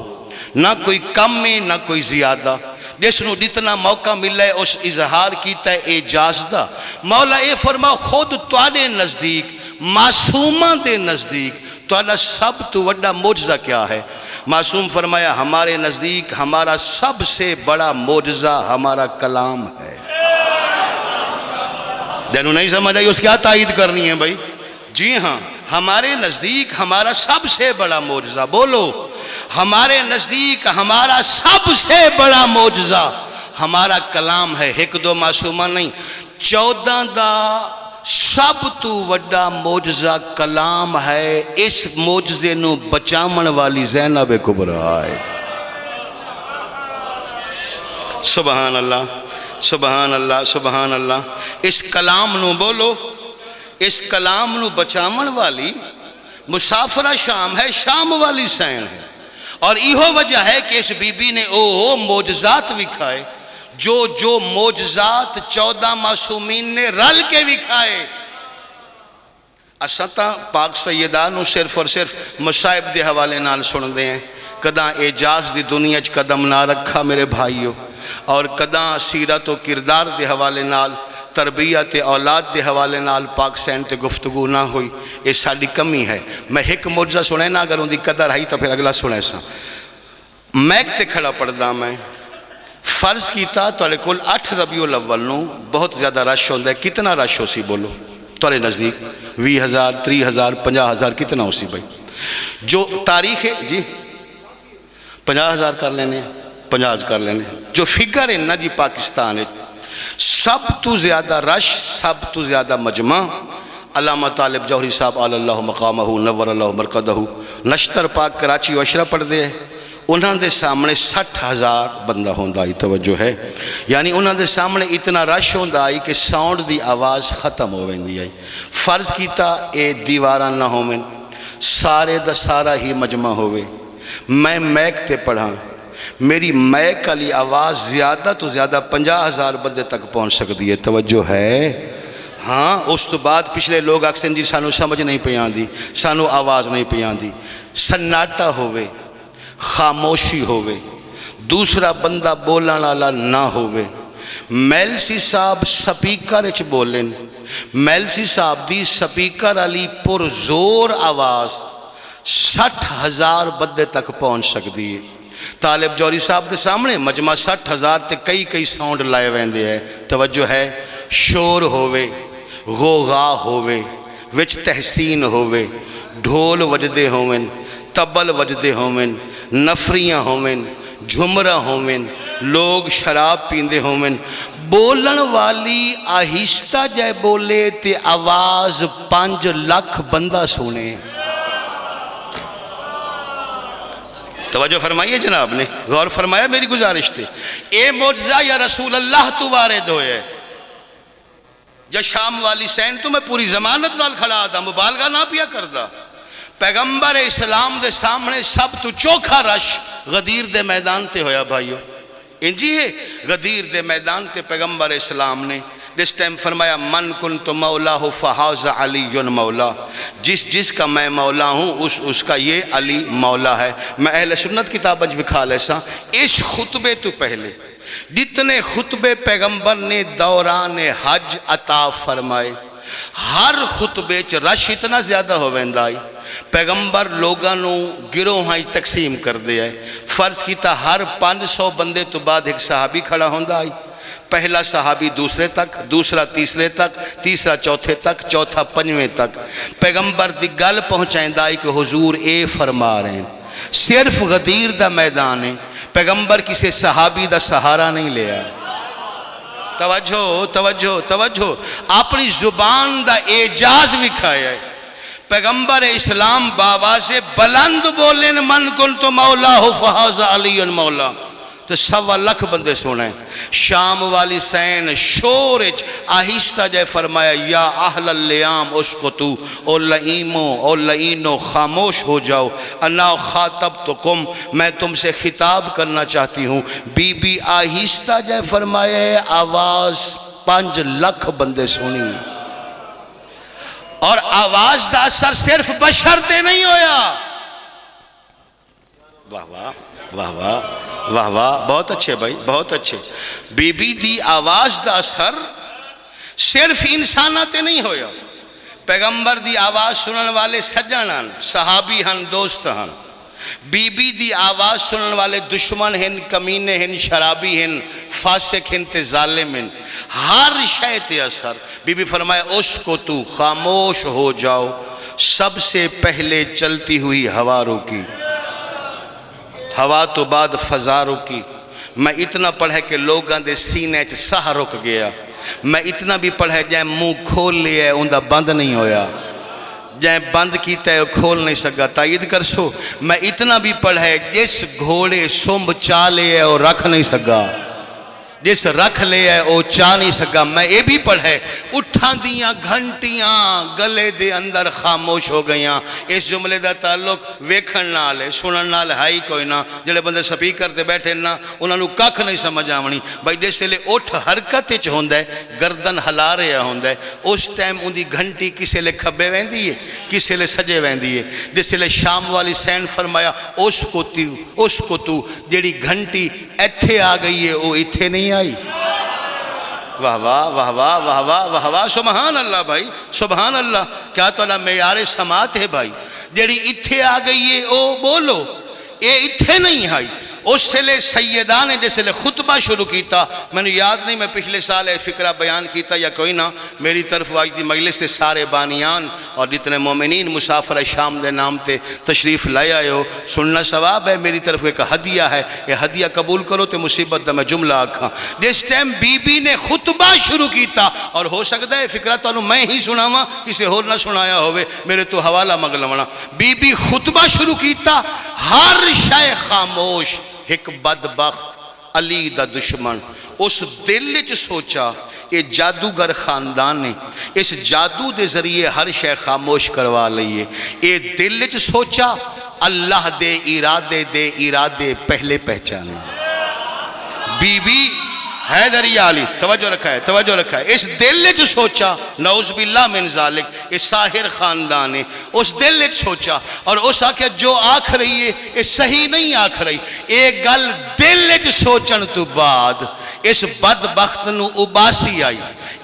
نہ کوئی کم ہے نہ کوئی زیادہ، جس نو جتنا موقع ملا ہے اس اظہار کیتا ہے اعجاز دا۔ مولا اے فرما خود تواڈے نزدیک، معصوماں دے نزدیک تواڈا سب تو وڈا معجزہ کیا ہے؟ معصوم فرمایا ہمارے نزدیک ہمارا سب سے بڑا معجزہ ہمارا کلام ہے۔ دینو نہیں سمجھ آئی، اس کیا تائید کرنی ہے بھائی؟ جی ہاں، ہمارے نزدیک ہمارا سب سے بڑا معجزہ، بولو، ہمارے نزدیک ہمارا سب سے بڑا معجزہ ہمارا کلام ہے، ایک دو معصومہ نہیں، 14 دا سب تو وڈا معجزہ کلام ہے۔ اس معجزے نو بچامن والی زینب کبریٰ ہے۔ سبحان اللہ، سبحان اللہ، سبحان اللہ۔ اس کلام نو بولو، اس کلام نو بچامن والی مسافرہ شام ہے، شام والی سین ہے، اور ایہو وجہ ہے کہ اس بی بی نے او معجزات وکھائے جو معجزات 14 معصومین نے رل کے وکھائے۔ اساں پاک سیدہ نو صرف اور صرف مصائب دے حوالے نال سن دے ہیں، کداں اعجاز دی دنیا چ قدم نہ رکھا میرے بھائیو، اور کداں سیرت و کردار دے حوالے نال، تربیت اولاد دے حوالے نال پاک سین تے گفتگو نہ ہوئی، یہ ساڈی کمی ہے۔ میں ایک معجزہ سنے نا، اگر ان دی قدر آئی تو پھر اگلا سنے سا۔ میک تے کھڑا پڑھدا میں، فرض کیتا تواڈے کول 8 ربیع الاول نو بہت زیادہ رش ہوندا ہے، کتنا رش ہو سی بولو تواڈے نزدیک؟ 20,000 30,000 50,000 کتنا ہو سی بھائی؟ جو تاریخ ہے جی 50,000 کر لینے، 50 کر لینے، جو فگر ہے نا جی پاکستان ہے، سب تو زیادہ رش، سب تو زیادہ مجمع علامہ طالب جوہری صاحب علی اللہ مقامہ نور اللہ مرقدہ نشتر پاک کراچی وشرہ پڑھ دے، انہاں دے سامنے 60,000 بندہ ہوندہ ہی توجہ ہے، یعنی انہاں دے سامنے اتنا رش ہوندہ ہی کہ ساؤنڈ دی آواز ختم ہو ویندی ہے۔ فرض کیتا اے دیواران نہ ہومن، سارے دا سارا ہی مجمع ہوئے، میں میک تے پڑھاں، میری میک علی آواز زیادہ تو زیادہ 50,000 بندے تک پہنچ سکتی ہے، توجہ ہے؟ ہاں، اس تو بعد پچھلے لوگ اکثر جی سانو سمجھ نہیں پیان دی، سانو آواز نہیں پیان دی، سناٹا ہوئے، خاموشی ہوئے، دوسرا بندہ بولن والا نہ ہوئے، میلسی صاحب سپیکر اچ بولن، میلسی صاحب دی سپیکر علی پر زور آواز 60,000 بندے تک پہنچ سکتی ہے۔ طالب جوہری صاحب دے سامنے مجمع 60,000 تے کئی ساؤنڈ لائے ویندے ہیں، توجہ ہے؟ شور ہوئے، غوغا ہوئے، وچ تحسین ہوئے، ڈھول وجدے ہوئن، تبل وجدے ہوئن، نفریاں ہوئن، جھمرہ ہوئن، لوگ شراب پیندے ہوئن، بولن والی آہستہ جائے بولے تے آواز 5 لاکھ بندہ سنے۔ توجہ فرمائیے جناب نے، غور فرمایا میری گزارش تے، اے معجزہ یا رسول اللہ تو وارد ہوئے یا شام والی سین تو میں پوری ضمانت نال کھڑا دا، مبالغہ نہ پیا کردا۔ پیغمبر اسلام دے سامنے سب تو چوکھا رش غدیر دے میدان تے ہویا بھائیو، انجی ہے غدیر دے میدان تے پیغمبر اسلام نے جس ٹائم فرمایا من کنت مولا ہو فہاز علی مولا، جس کا میں مولا ہوں اس کا یہ علی مولا ہے۔ میں اہل سنت کتاب اج بکھا لیسا، اس خطبے تو پہلے جتنے خطبے پیغمبر نے دوران حج عطا فرمائے، ہر خطبے چ رش اتنا زیادہ ہو ویندائی، پیغمبر لوگاں نو گروہاں تقسیم کر دیا ہے۔ فرض کیتا ہر 500 بندے تو بعد ایک صحابی کھڑا ہوندہ آئی، پہلا صحابی دوسرے تک، دوسرا تیسرے تک، تیسرا چوتھے تک، چوتھا 5ویں تک، پیغمبر دی گل پہنچائیں دائی کہ حضور اے فرما رہے ہیں، صرف غدیر دا میدان ہے، پیغمبر کسی صحابی دا سہارا نہیں لیا۔ توجہ توجہ توجہ، اپنی زبان دا اعجاز بکھایا ہے۔ پیغمبر اسلام باواز بلند بولیں من کنت مولا ہو فہاز علی مولا، تو 1.25 لاکھ بندے سنے۔ شام والی سین شورج آہستہ جائے فرمایا یا اہل اللیام اسکتو، او لئیمو او لئینو خاموش ہو جاؤ، انا خاطبتکم، میں تم سے خطاب کرنا چاہتی ہوں۔ بی بی آہستہ جائے فرمایا آواز 5 لاکھ بندے سنی، اور آواز دا اثر صرف بشر تے نہیں ہویا۔ واہ واہ واہ واہ واہ واہ، بہت اچھے بھائی بہت اچھے۔ بی بی دی آواز دا اثر صرف انساناتے نہیں ہویا، پیغمبر دی آواز سنن والے سجن ہن، صحابی ہن، دوست ہن، بی بی دی آواز سنن والے دشمن ہن، کمینے ہن، شرابی ہن، فاسق ہن تے ظالم ہن، ہر شے تے اثر. بی بی فرمایا اس کو تو خاموش ہو جاؤ. سب سے پہلے چلتی ہوئی ہوا روکی, ہوا تو بعد فضا روکی. میں اتنا پڑھا کہ لوگاں دے سینے چ سہ رک گیا. میں اتنا بھی پڑھا جائیں منہ کھول لیا ہے اندھا بند نہیں ہویا, جائیں بند کیتا ہے کھول نہیں سکا. تائید کر سو. میں اتنا بھی پڑھا ہے جس گھوڑے سمب چا لے ہے اور رکھ نہیں سکا, جس رکھ لے ہے وہ چاہ نہیں سکا. میں یہ بھی پڑھے اٹھاں دیاں گھنٹیاں گلے دے اندر خاموش ہو گئیاں. اس جملے دا تعلق ویکھن نال ہے, سنن نال ہے ہی کوئی نہ. جڑے بندے سپیکر تے بیٹھے نا انہاں نوں ککھ نہیں سمجھ آونی. بھائی جس لے اٹھ حرکت وچ ہوندا ہے, گردن ہلا رہا ہوندا ہے, اس ٹائم اندی گھنٹی کسے لے کھبے ویندی ہے, کسے لے سجے ویندی ہے. جس لے شام والی سین فرمایا اس کو تو جیڑی گھنٹی ایتھے آ گئی ہے وہ ایتھے نہیں آئی. واہ واہ واہ واہ واہ واہ واہ واہ, سبحان اللہ بھائی, سبحان اللہ. کیا تعالیٰ معیار سماعت ہے بھائی. جیڑی ایتھے آ گئی ہے او بولو, اے ایتھے نہیں آئی. اس سے لے سیدہ نے جیسے لے خطبہ شروع کیتا. میں نے یاد نہیں میں پچھلے سال فکرہ بیان کیتا یا کوئی نہ. میری طرف آج دی مجلس تے سارے بانیان اور جتنے مومنین مسافر شام دے نام تے تشریف لائے آئے ہو, سننا ثواب ہے. میری طرف ایک ہدیہ ہے, یہ ہدیہ قبول کرو تے مصیبت دا میں جملہ آکھاں. جس ٹائم بی بی نے خطبہ شروع کیتا, اور ہو سکتا ہے فکرہ تو میں ہی سناواں, کسی اور نہ سنایا ہوئے, میرے تو حوالہ مگلونا. بی بی خطبہ شروع کیتا, ہر شے خاموش. ایک بدبخت علی دا دشمن اس دل وچ سوچا یہ جادوگر خاندان نے اس جادو دے ذریعے ہر شے خاموش کروا لئیے. یہ دل وچ سوچا اللہ دے ارادے پہلے پہچانا. بی بی حیدری علی توجہ رکھا ہے. اس دل وچ سوچا, نعوذ باللہ من ذالک, اس ساحر خاندان نے اس دل وچ سوچا اور اس آکھیا جو آکھ رہی ہے یہ صحیح نہیں آکھ رہی. ایک گل دل وچ سوچن تو بعد اس بدبخت نو اباسی آئی.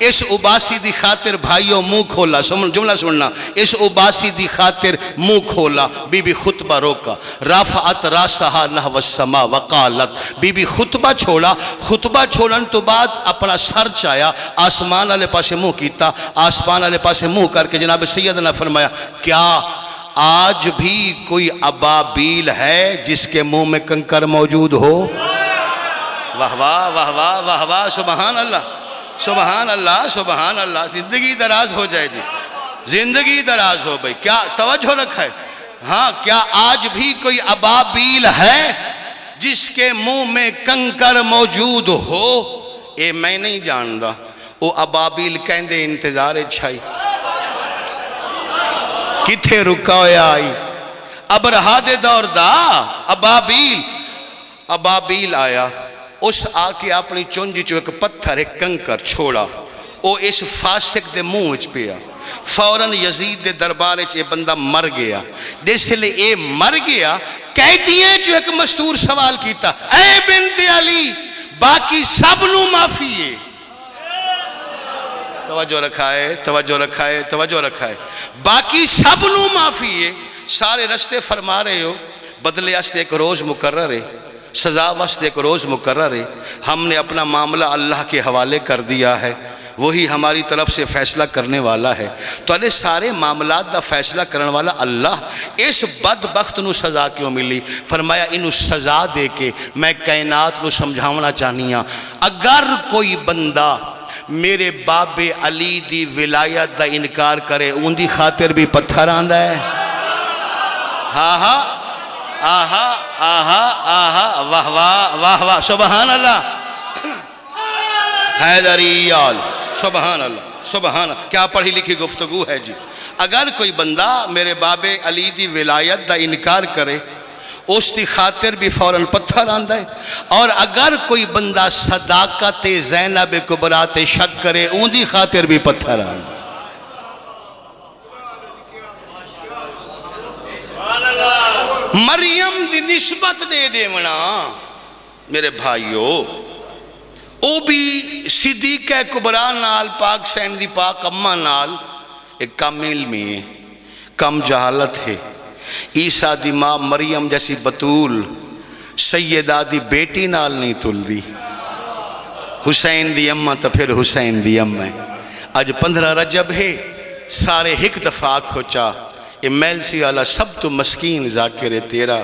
اس اباسی دی خاطر بھائیوں منہ کھولا. جملہ سننا, اس اباسی دی خاطر منہ کھولا. بی بی خطبہ روکا. رفعت راسہا نحو السما وقالت, بی بی خطبہ چھوڑا. خطبہ چھوڑن تو بعد اپنا سر چایا, آسمان والے پاسے منہ کیتا. آسمان والے پاسے منہ کر کے جناب سیدنا فرمایا کیا آج بھی کوئی ابابیل ہے جس کے منہ میں کنکر موجود ہو؟ واہ واہ واہ واہ واہ واہ, سبحان اللہ سبحان اللہ سبحان اللہ. زندگی دراز ہو جائے جی, زندگی دراز ہو بھئی. کیا توجہ رکھا ہے؟ ہاں, کیا آج بھی کوئی ابابیل ہے جس کے منہ میں کنکر موجود ہو؟ اے میں نہیں جاندا. وہ ابابیل کہندے انتظار چھائی کتھے رکا ہویا آئی. ابرہا دے دور دا ابابیل آیا. اس آکے اپنی چونجی چو ایک پتھر ایک کنکر چھوڑا. او اس فاسق دے منہ وچ پیا. فوراً یزید دے دربارے چے بندہ مر گیا. جس لئے اے مر گیا, قیدیاں جو ایک مستور سوال کیتا, اے بنت علی باقی سب نو معافی ہے. توجہ رکھا ہے. باقی سب نو معافی ہے. سارے رستے فرما رہے ہو, بدلے آستے ایک روز مقرر ہے, سزا واسطے ایک روز مقرر ہے. ہم نے اپنا معاملہ اللہ کے حوالے کر دیا ہے, وہی ہماری طرف سے فیصلہ کرنے والا ہے. تو علیہ سارے معاملات دا فیصلہ کرنے والا اللہ. اس بدبخت نو سزا کیوں ملی؟ فرمایا انو سزا دے کے میں کائنات نو سمجھاونا چاہنیاں. اگر کوئی بندہ میرے باب علی دی ولایت دا انکار کرے, ان دی خاطر بھی پتھر آندہ ہے. ہاں ہاں آہا آہا آہا واہ واہ واہ واہ, سبحان اللہ. حیدری آل, سبحان اللہ سبحان اللہ. کیا پڑھی لکھی گفتگو ہے جی. اگر کوئی بندہ میرے باب علی دی ولایت دا انکار کرے, اس دی خاطر بھی فوراً پتھر آندہ ہے. اور اگر کوئی بندہ صداقت زینب کبریٰ تے شک کرے, ان دی خاطر بھی پتھر آندہ ہے. مریم دی نسبت دے دیونا میرے بھائیو, او بھی صدیقہ کبریٰ نال, پاک سین دی پاک اممہ نال ایک کم علمی ہے, کم جہالت ہے. عیسیٰ دی ماں مریم جیسی بطول سیدہ دی بیٹی نال نہیں تل دی. حسین دی اماں تو پھر حسین دی اماں ہے اج 15 رجب ہے سارے ایک دفعہ کھوچا اے میلسی والا سب تو مسکین ذاکر ہے تیرا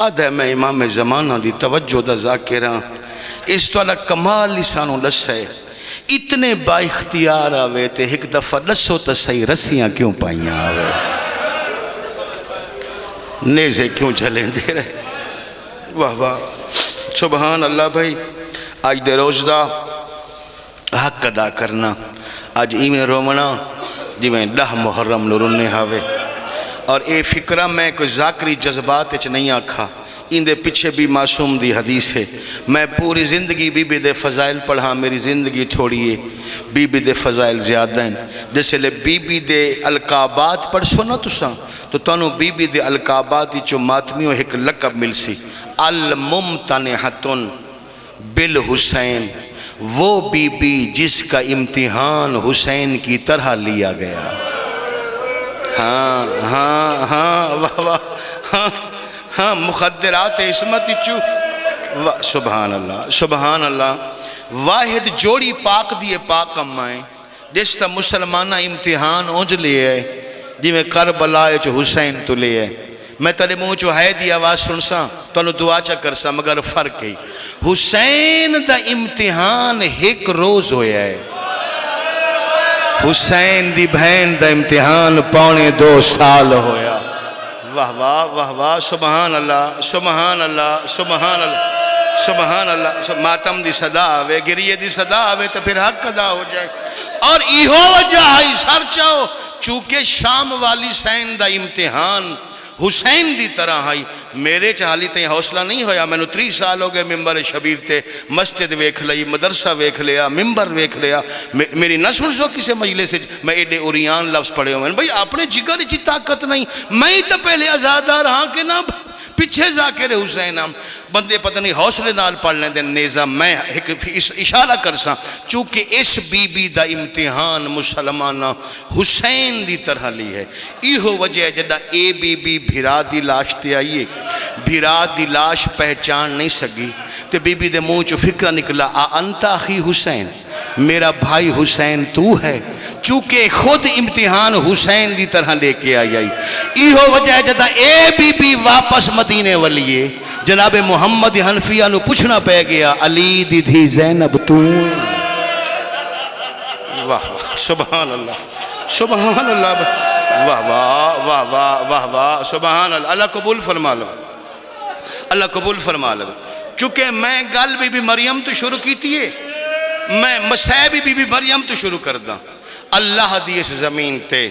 آدھا میں امام زمانہ دی توجہ دا ذاکر ہاں اس تو اللہ کمال لسانوں لس ہے اتنے با اختیار آوے تے ایک دفعہ لسو تا صحیح رسیاں کیوں پائیاں آوے نیزے کیوں جھلیں دے رہے واہ واہ سبحان اللہ بھائی آج دے روز دا حق ادا کرنا آج ایمیں رومنا جی میں 10 محرم نورنے ہاوے اور اے فکرہ میں کوئی ذاکری جذبات اچھ نہیں آکھا ان دے پیچھے بھی معصوم دی حدیث ہے میں پوری زندگی بی بی دے فضائل پڑھا میری زندگی تھوڑی ہے بی بی دے فضائل زیادہ ہیں جیسے لے بی بی دے القابات پڑھ سونا تساں تو تانو بی بی دے القابات چو ماتمیوں ایک لقب مل سی الممتنحتن بالحسین وہ بی بی جس کا امتحان حسین کی طرح لیا گیا ہاں ہاں ہاں واہ واہ ہاں ہاں مخدرات عصمت چو سبحان اللہ سبحان اللہ واحد جوڑی پاک دیئے پاک امائیں جس تا مسلمانہ امتحان اونج لئے جی میں کربلا چو حسین تو لئے میں تلے منہ چو ہے دی آواز سنساں تو انہوں دعا چا کرساں مگر فرق ہے حسین دا امتحان ایک روز ہویا ہے حسین دی بہن دا امتحان 2.25 سال ہویا واہ واہ واہ واہ سبحان اللہ سبحان اللہ سبحان اللہ سبحان اللہ ماتم دی صدا آوے گریے دی صدا آوے تو پھر حق ادا ہو جائے اور ایہو وجہ ہے سر چاہو چونکہ شام والی سین دا امتحان حسین دی طرح ہے میرے چاہلی تیں حوصلہ نہیں ہویا میں نے 3 سال ہو گئے ممبر شبیر تے مسجد ویکھ لئی مدرسہ ویکھ لیا ممبر ویکھ لیا میری نہ سن سو کسے مجلس میں ایڈے اوریان لفظ پڑھے ہوئے بھئی اپنے جگر چی طاقت نہیں میں ہی تو پہلے آزادار ہاں کہ نہ پیچھے ذاکر حسین ہم بندے پتہ نہیں حوصلے نال پڑھ لیں دے نیزہ میں اشارہ کرساں چونکہ اس بی بی دا امتحان مسلمانہ حسین دی طرح لی ہے ایہو وجہ ہے جدہ اے بی بی بھیرا دی لاش تے آئیے بھیرا دی لاش پہچان نہیں سکی تے بی بی دے منہ چو فکرہ نکلا انت اخی حسین میرا بھائی حسین تو ہے چونکہ خود امتحان حسین دی طرح لے کے آئی ایہو وجہ ہے جدہ اے بی بی واپس مدینے ولیے جناب محمد حنفیہ نو پوچھنا پہ گیا علی دی دھی زینب تو واہ واہ سبحان اللہ سبحان اللہ واہ واہ واہ واہ واہ واہ سبحان اللہ اللہ قبول فرما لو اللہ قبول فرما لو چونکہ میں گل بی بی مریم تو شروع کی تھی میں مسیح بی بی مریم تو شروع کر دا اللہ دی اس زمین تے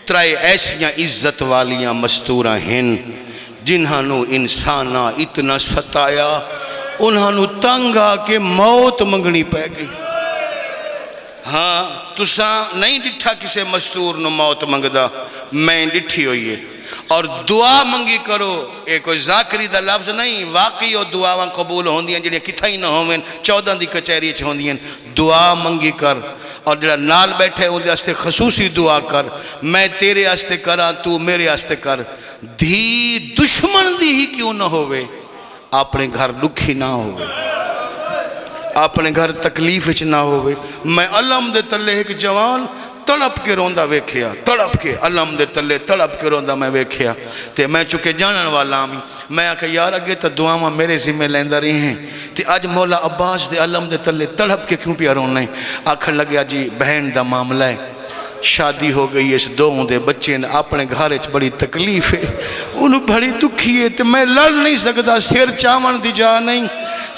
3 ایسیاں عزت والیاں مستورہ ہیں جنہاں انسانہ اتنا ستایا انہاں تنگا کہ موت منگنی پہ گئی ہاں تساں نہیں ڈٹھا کسے مستور نو موت منگدا میں ڈٹھی ہوئی ہے اور دعا منگی کرو ایک کوئی ذاکری دا لفظ نہیں واقعی اور دعاواں قبول ہوندیاں جنہیں کتھا ہی نہ ہوئیں 14 دی کچہری چھ ہوندیاں دعا منگی کر اور جڑا نال بیٹھے ان دے استے خصوصی دعا کر میں تیرے استے کرا تو میرے استے کر دھی دشمن دی ہی کیوں نہ ہوئے اپنے گھر دکھی نہ ہوئے اپنے گھر تکلیف اچھ نہ ہوئے میں علم دے تلے ایک جوان تڑپ کے روندہ ویکھیا تڑپ کے علم دے تلے تڑپ کے روندہ میں ویکھیا تے میں چکے جانن والا ہمیں میں آکھا یار اگے تا دعاواں میرے ذمہ لیندہ رہی ہیں تے آج مولا عباس دے علم دے تلے تڑپ کے کیوں پیا رونا ہے آکھن لگیا جی بہن دا معاملہ ہے شادی ہو گئی اس 2 دے بچے نے اپنے گھر اچھ بڑی تکلیف ہے انہوں بڑی دکھی ہے تے میں لڑ نہیں سکتا سر چاون دی جا نہیں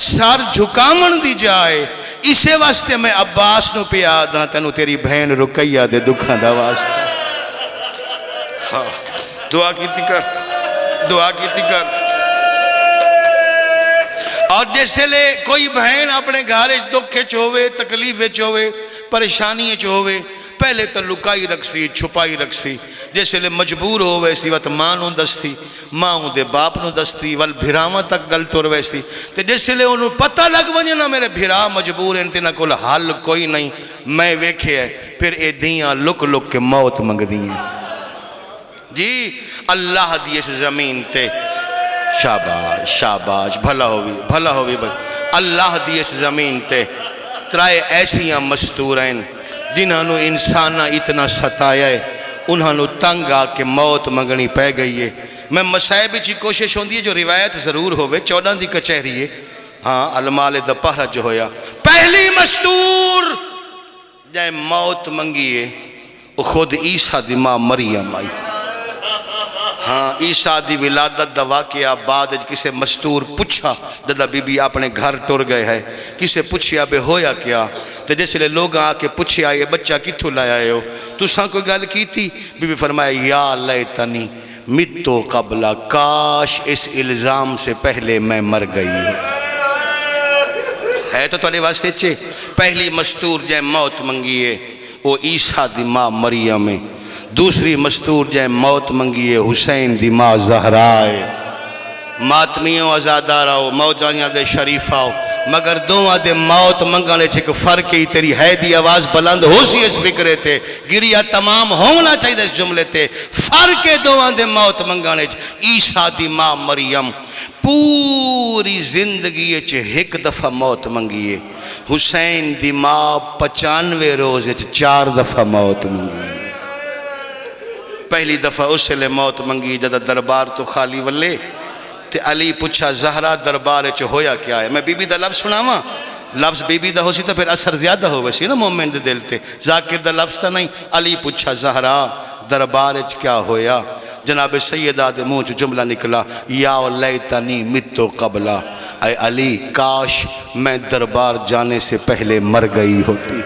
سر جھکاون دی جائے اسے واسطے میں عباس نو پہ آدھا تنو تیری بہن رکیہ دے دکھاں دا واسطہ ہاں دعا کیتی کر دعا کیتی کر اور جیسے لے کوئی بہن اپنے گھارے دکھے چوہوے تکلیفے چوہوے پریشانی چوہوے پہلے تو لکائی رکھ سی چھپائی رکھ سی جیسے لے مجبور ہو ویسی وقت ماں نو دستی ماں دے باپ نو دستی وال بھیراواں تک گل ٹور ویسی تے جیسے لے انہوں پتہ لگ ونجے نا میرے بھیرا مجبور ہیں تینا کول حل کوئی نہیں میں ویکھے ہے پھر اے دیاں لک لک کے موت منگ دیاں جی اللہ دی اس زمین تے شاباش شاباش بھلا ہوئی بھائی اللہ دی اس زمین تے ترائے ایسیاں مستور ہیں جنہوں انسانہ اتنا ستایا ہے، انہوں تنگ آ کے موت منگنی پہ گئی ہے۔ میں مسائب چی کوشش ہوندی ہے جو روایت ضرور ہوئے 14 دی کچہری ہے، ہاں المال دا پہرہ جو ہویا پہلی مستور جائے موت منگیے وہ خود عیسیٰ دی ماں مریم آئی۔ ہاں عیسیٰ دی ولادت دا واقعہ بعد کسے مستور پوچھا دادا بی بی اپنے گھر ٹر گئے ہے، کسے پوچھیا بے ہویا کیا، تو جیسے لے لوگ آ کے پوچھے آئے بچہ کتھو لائے آئے ہو، تو ساں کوئی گل کی تھی؟ بی بی فرمایا یا لیتنی متو قبلہ، کاش اس الزام سے پہلے میں مر گئی ہوں۔ ہے تو تھوڑے واسطے چھے پہلی مستور جائے موت منگیے وہ عیسیٰ دی ماں مریم ہے، دوسری مستور جائے موت منگیے حسین دی ماں زہرائے۔ ماتمیوں ازاداراؤ موجانیاں دے شریفاؤ مگر دوہاں دے موت منگانے چھے کہ فرق ہی تیری ہے دی آواز بلند ہو سی اس فکرے تھے، گریہ تمام ہونا چاہیے اس جملے تھے، فرق دوہاں دے موت منگانے چھے۔ عیسیٰ دی ماں مریم پوری زندگی چھے ایک دفعہ موت منگیے، حسین دی ماں 95 روز چھے 4 دفعہ موت منگیے۔ پہلی دفعہ اس لے موت منگی جدہ دربار تو خالی ولے تے علی پوچھا زہرہ دربار چھے ہویا کیا ہے؟ میں بی بی دا لفظ سناواں، لفظ بی بی دا ہو سی تو پھر اثر زیادہ ہو ویسی نا مومن دے دل تے، ذاکر دا لفظ تا نہیں۔ علی پوچھا زہرہ دربار چھے کیا ہویا؟ جناب سیدہ دے منہ جو جملہ نکلا یا لیتنی متو قبلہ، اے علی کاش میں دربار جانے سے پہلے مر گئی ہوتی۔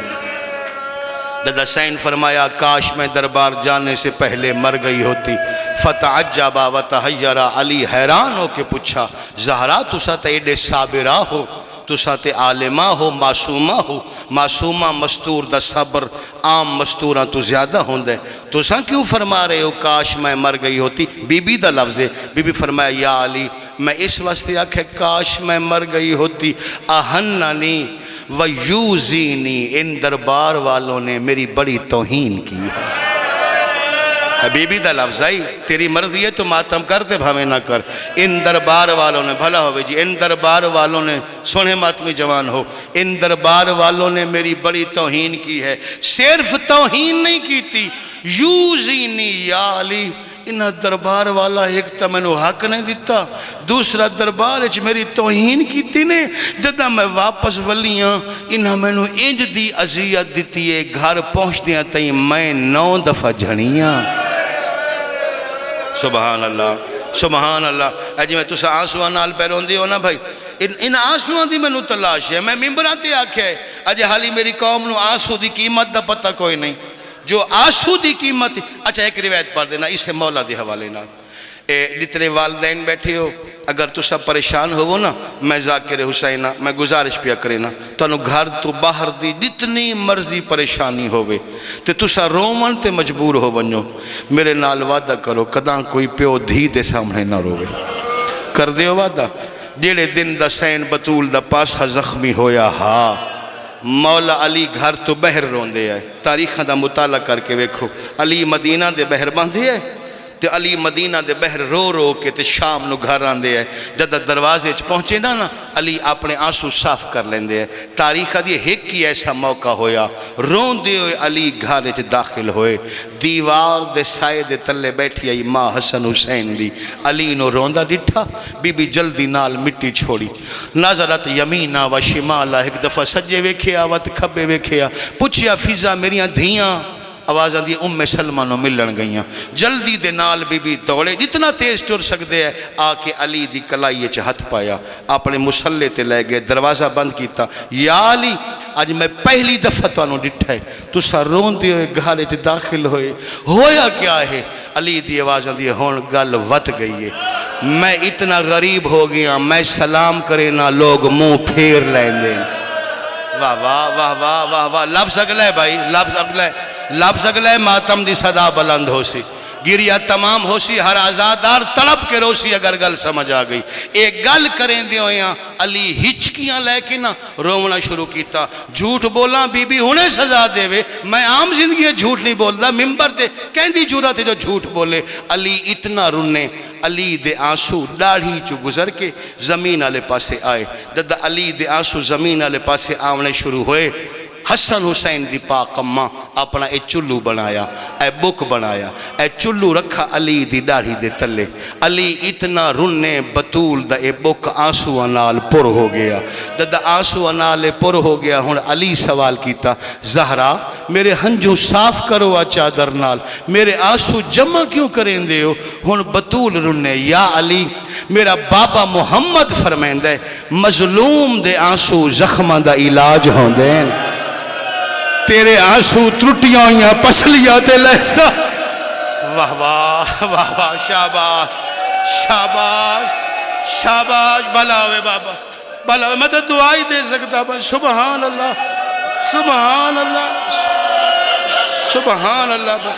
دادا سین فرمایا کاش میں دربار جانے سے پہلے مر گئی ہوتی۔ فتعجبا وتحیرا، علی حیران ہو کے پوچھا زہرا تسا تے ایڈے صابرہ ہو، تسا تے عالمہ ہو، معصومہ ہو، معصومہ مستور دا صبر عام مستوراں تو زیادہ ہوندے، تسا کیوں فرما رہے ہو کاش میں مر گئی ہوتی؟ بی بی دا لفظ ہے، بی بی فرمایا یا علی میں اس واسطے آکھے کاش میں مر گئی ہوتی، اہننی ویوزینی، ان دربار والوں نے میری بڑی توہین کی ہے۔ حبیبی دا لفظ آئی، تیری مرضی ہے تو ماتم کرتے بھامے نہ کر، ان دربار والوں نے، بھلا ہوئے جی، ان دربار والوں نے، سونے ماتمی جوان ہو، ان دربار والوں نے میری بڑی توہین کی ہے۔ صرف توہین نہیں کی تھی، یوزینی یا علی، انہا دربار والا ایک تا میں نے حق نہیں دیتا، دوسرا دربار اچھ میری توہین کی تھی نے، جدہ میں واپس ولیاں انہا میں نے انج دی عذیت دیتی ہے، گھر پہنچ دیا تھی میں 9 دفعہ جھڑیاں۔ سبحان اللہ سبحان اللہ۔ اجی میں تسا آنسوان نال پیرون دی ہو نا بھائی، ان آنسوان دی میں نو تلاش ہے، میں ممبران تے آکھے ہے اجی حالی میری قوم نو آنسو دی قیمت دا پتہ کوئی نہیں، جو آنسو دی قیمت۔ اچھا ایک روایت پڑھ دینا اسے مولا دی حوالے نا، جتنے والدین بیٹھے ہو اگر تو سب پریشان ہو نا، میں ذاکر حسینہ میں گزارش پیا کرنا تو انہوں گھر تو باہر دی جتنی مرضی پریشانی ہوئے تے تسا رومن تے مجبور ہو بنو، میرے نال وعدہ کرو کداں کوئی پیو دھی دے سامنے نہ روے، کر دیو وعدہ۔ جیڑے دن دا سین بطول دا پاسا زخمی ہویا ہاں مولا علی گھر تو بہر رون دے ہے، تاریخ دا مطالعہ کر کے ویکھو، علی مدینہ دے بہر باندھے ہے تے علی مدینہ دے بہر رو رو کے تے شام نو گھر آن دے ہے، جدہ دروازے چ پہنچے نا علی اپنے آنسو صاف کر لیں دے ہے۔ تاریخ دی ایک ہی ایسا موقع ہویا، رون دے ہوئے علی گھر چ داخل ہوئے، دیوار دے سائے دے تلے بیٹھی آئی ماں حسن حسین دی، علی نو روندہ ڈٹھا، بی بی جلدی نال مٹی چھوڑی، نظرت یمینہ و شمالہ، ایک دفعہ سجے ویکھیا وت کھبے ویکھیا، پوچھیا فضا میریاں دھیاں، آوازاں دی ام سلمہ نو ملن گئیاں، جلدی دے نال بی بی دوڑے، جتنا تیز ٹر سکتے ہیں آکے علی دی کلائیے چھ ہتھ پایا، اپنے مسلح تے لے گئے، دروازہ بند کیتا، یا علی آج میں پہلی دفعہ تو انہوں ڈٹھا ہے، تو سا رون دیئے گھارے تے داخل ہوئے، ہویا کیا ہے؟ علی دی آوازاں دی ہون گل وط گئی ہے، میں اتنا غریب ہو گیا، میں سلام کرے نہ لوگ منہ پھیر لیں دیں۔ واہ واہ واہ واہ واہ واہ، لفظ اگلا ہے بھائی، لفظ اگلا ہے، لفظ اگلا ہے، ماتم دی صدا بلند ہو سی، گریہ تمام ہو سی، ہر آزادار تڑپ کے رو سی اگر گل سمجھ آ گئی۔ ایک گل کریں دیو یہاں علی ہچکیاں لے کے نا رونا شروع کیتا، جھوٹ بولا بی بی انہیں سزا دے وے، میں عام زندگی جھوٹ نہیں بولتا، ممبر تے کہندی جورا تے جو جھوٹ بولے، علی اتنا رونے، علی دے آنسو داڑھی چو گزر کے زمین والے پاسے آئے جد علی دے آنسو زمین والے پاسے آونے شروع ہوئے حسن حسین دی پاک اماں اپنا اے چلو بنایا اے بک بنایا اے چلو رکھا علی دی داڑھی دے تلے علی اتنا رنے بطول دا اے بک آنسو انال پر ہو گیا جد آنسو انال پر ہو گیا ہن علی سوال کیتا زہرا میرے ہنجو صاف کرو چادر نال میرے آنسو جمع کیوں کریں دے ہو ہن بطول رنے یا علی میرا بابا محمد فرمائن دے مظلوم دے آنسو زخمہ دا علاج ہوں دین تیرے آنسو ترٹیاں ہوئیاں پسلیاں تے لہسا واہ واہ واہ واہ شاباش شاباش شاباش بھلا ہوئے بابا بھلا ہوئے میں تو دعائی دے سکتا با سبحان اللہ سبحان اللہ سبحان اللہ با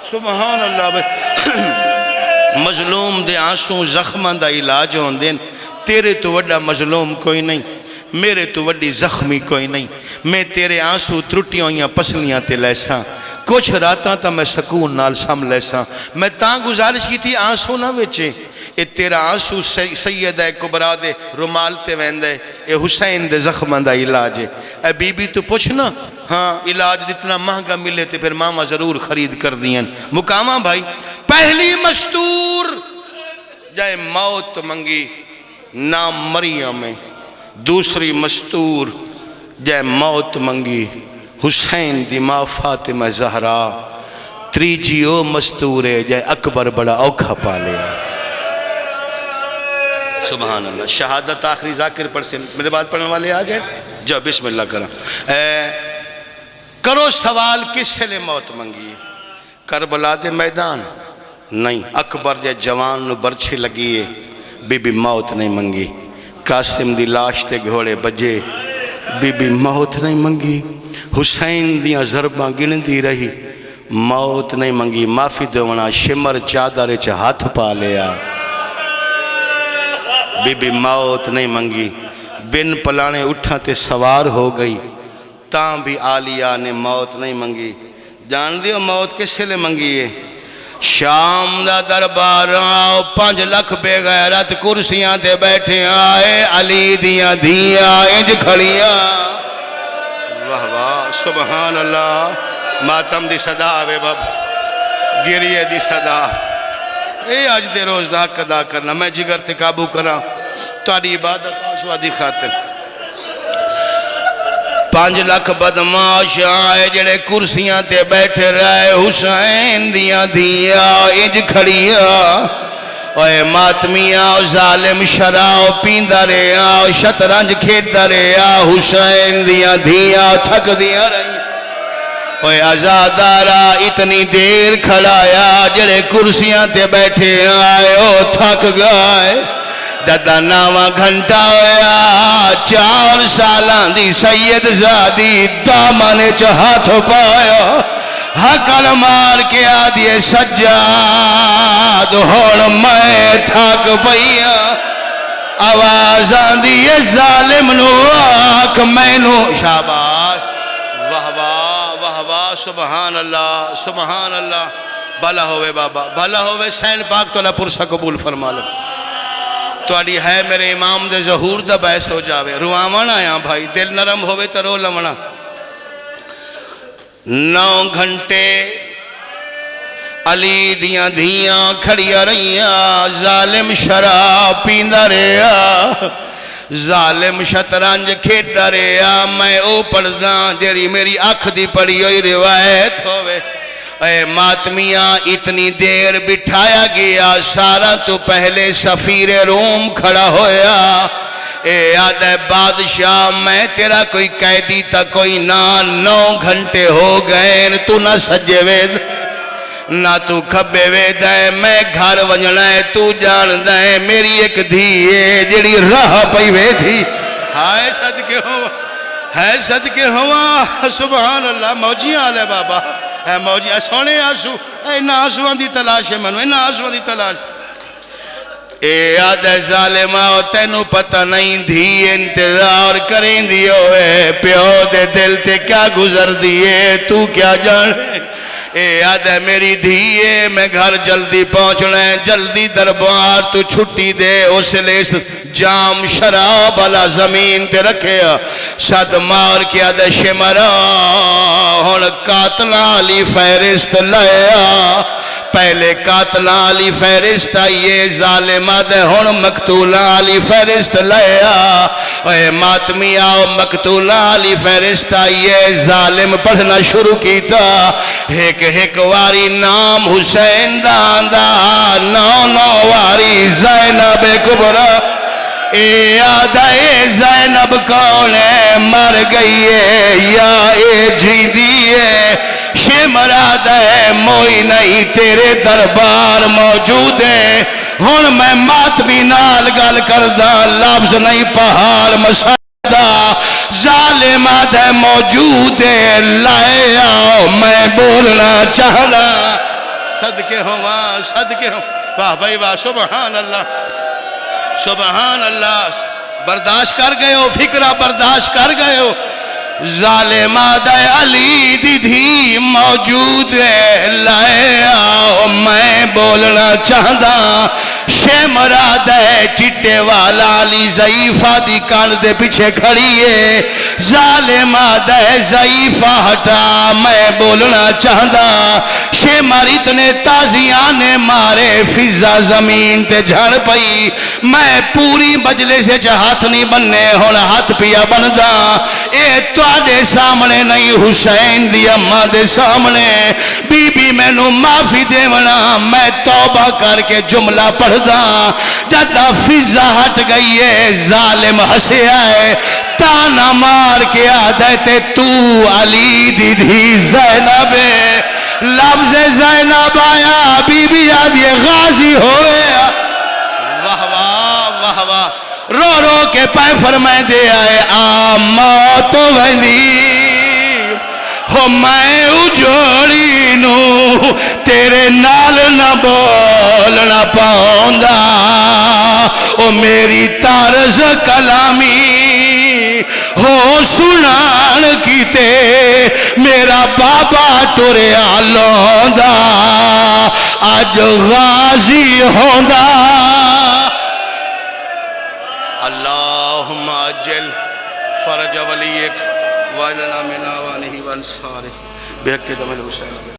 سبحان اللہ با مظلوم دے آنسو زخمہ دا علاج ہوں دین تیرے تو وڈا مظلوم کوئی نہیں میرے تو وڈی زخمی کوئی نہیں میں تیرے آنسو ترٹیاں ہوئیاں پسلیاں تے لیساں کچھ راتاں تا میں سکون نال سم لیساں میں تاں گزارش کی تھی آنسو نہ ویچے اے تیرا آنسو سیدہ کبرا دے رومال تے ویندے اے حسین دے زخمہ دا علاج ہے اے بی بی تو پوچھنا ہاں علاج جتنا مہنگا ملے تے پھر ماما ضرور خرید کر دیں مقامہ بھائی پہلی مستور جائے موت منگی نام مریم میں دوسری مستور جائے موت منگی حسین دی ماں فاطمہ زہرا تریجیو مستور ہے جائے اکبر بڑا اوکھا پالے سبحان اللہ شہادت آخری ذاکر پر سے میرے بات پڑھنے والے آگئے جاؤ بسم اللہ کرم کرو سوال کس سے لے موت منگی کربلا دے میدان نہیں اکبر جائے جوان نو برچھی لگیے بی بی موت نہیں منگی قاسم دی لاش تے گھوڑے بجے بی بی موت نہیں منگی حسین دیاں ضرباں گندی رہی موت نہیں منگی معافی دونا شمر چادر چ ہاتھ پا لیا بی بی موت نہیں منگی بن پلانے اٹھا تے سوار ہو گئی تاں بھی آلیہ نے موت نہیں منگی جان دیو موت کس سے لے منگی ہے شام دا دربار آؤ 5 لکھ بے غیرت کرسیاں تے بیٹھے آئے علی دیاں دھیاں انج کھڑیاں واہ واہ سبحان اللہ ماتم دی صدا آوے باب گریے دی صدا اے آج دے روز دا قدا کرنا میں جگر تے قابو کرا تاری عبادت آسوا دی خاطر 5 لکھ بدماش آئے جڑے کرسیاں تے بیٹھے رہے حسین دیاں دیا انج کھڑیا اوے ماتمیاں ظالم شراؤ پیندہ رہا شطرنج کھیڑتا رہا حسین دیاں دیا تھک دیا رہی اوے آزادارہ اتنی دیر کھڑایا جڑے کرسیاں تے بیٹھے آئے او تھک گئے دادا ناواں گھنٹا ہویا 4 سالان دی سید زادی دامنے چ ہاتھ پایا حقل مار کے آدھیے سجاد ہون میں تھک پئیا آواز آندیے ظالم نو آکھ میں نو شاباش واہ واہ واہ واہ سبحان اللہ سبحان اللہ بھلا ہوئے بابا بھلا ہوئے سین پاک تو اللہ پرسہ قبول فرما لو تو آڑی ہے میرے امام دے ظہور دا بحث ہو جاوے روامان آیا بھائی دل نرم ہوئے تو رو لمنا 9 گھنٹے علی دیاں دھیاں کھڑیا رہیاں ظالم شراب پیندہ رہا ظالم شطرنج کھیڑتا رہا میں او پڑھداں جیری میری آنکھ دی پڑھی ہوئی روایت ہوئے اے ماتمیاں اتنی دیر بٹھایا گیا سارا تو پہلے سفیر روم کھڑا ہویا اے یاد ہے بادشاہ میں تیرا کوئی قیدی تا کوئی 9 گھنٹے ہو گئے تو نہ سجے وید نہ تو کھبے وید ہے میں گھر وجنا ہے تو جان دائیں میری ایک دھیے جڑی راہ پئی وید تھی ہائے صدقے ہوا سبحان اللہ موجی آلے بابا اے موجی سونے آسو اے نا آسوان دی تلاش ہے منو اے نا آسوان دی تلاش اے یاد ظالمہ تینو پتہ نہیں دھی انتظار کریں دیو اے پیو دے دل تے کیا گزر دیئے تو کیا جانے اے آد ہے میری دھیے میں گھر جلدی پہنچنا ہے، جلدی دربار تو چھٹی دے، اس لئے اس جام شراب والا زمین تے رکھے صد مار کے آد ہے شمرا ہن قاتلاں علی فہرست لیا، پہلے قاتلاں علی فہرست آئیے ظالمہ دے ہن مقتولاں علی فہرست لیا، اے ماتمی آؤ مقتولاں علی فہرست آئیے ظالم پڑھنا شروع کیتا، ایک واری نام حسین داندہ، نو واری زینب کبرا، اے آدھا اے زینب کون ہے مر گئی ہے یا اے جیندی ہے، شمراد ہے موئی نہیں تیرے دربار موجود ہے، ہن میں ماتمی نال گل کردہ لفظ نہیں پہاڑ مسجدہ، ظالمات ہے موجود ہے لائے آؤ میں بولنا چاہنا، صدقے ہوں واہ بھائی واہ سبحان اللہ سبحان اللہ، برداشت کر گئے ہو فکرہ برداشت کر گئے ہو، ظالمات علی دی دھی موجود ہے لائے آؤ میں بولنا چاہدا، شمراد ہے چٹے والا علی ضعیفہ دی کان دے پیچھے کھڑی ہے، ظالمات ہے ضعیفہ ہٹا میں بولنا چاہدا، شمر اتنے تازیان مارے فضا زمین تے جھڑ پئی، میں پوری بجلے سے ہاتھ نہیں بننے ہون ہاتھ پیا بندا، اے توڑے سامنے نہیں حسین دی اماں دے سامنے، بی بی میں نو معافی دے ونا میں توبہ کر کے جملہ پڑھ دا، جدہ فضا ہٹ گئی ہے ظالم ہسے آئے، تانا مار کے آدھے تو علی دی دھی زینب لفظ زینب آیا بی بی آدھی غازی ہوئے، واہ واہ واہ واہ رو رو کے پائے فرمائے دے آئے آ موت ویندی ہو میں اجوڑی نو تیرے نال نہ بولنا پاؤندا، او میری طرز کلامی ہو سنان کیتے میرا بابا ٹوریا لوندا آج غازی ہوندا، اللہم اجل فرج ولیک وائلنا من آوانہ وانصارہ بحق دم الحسین۔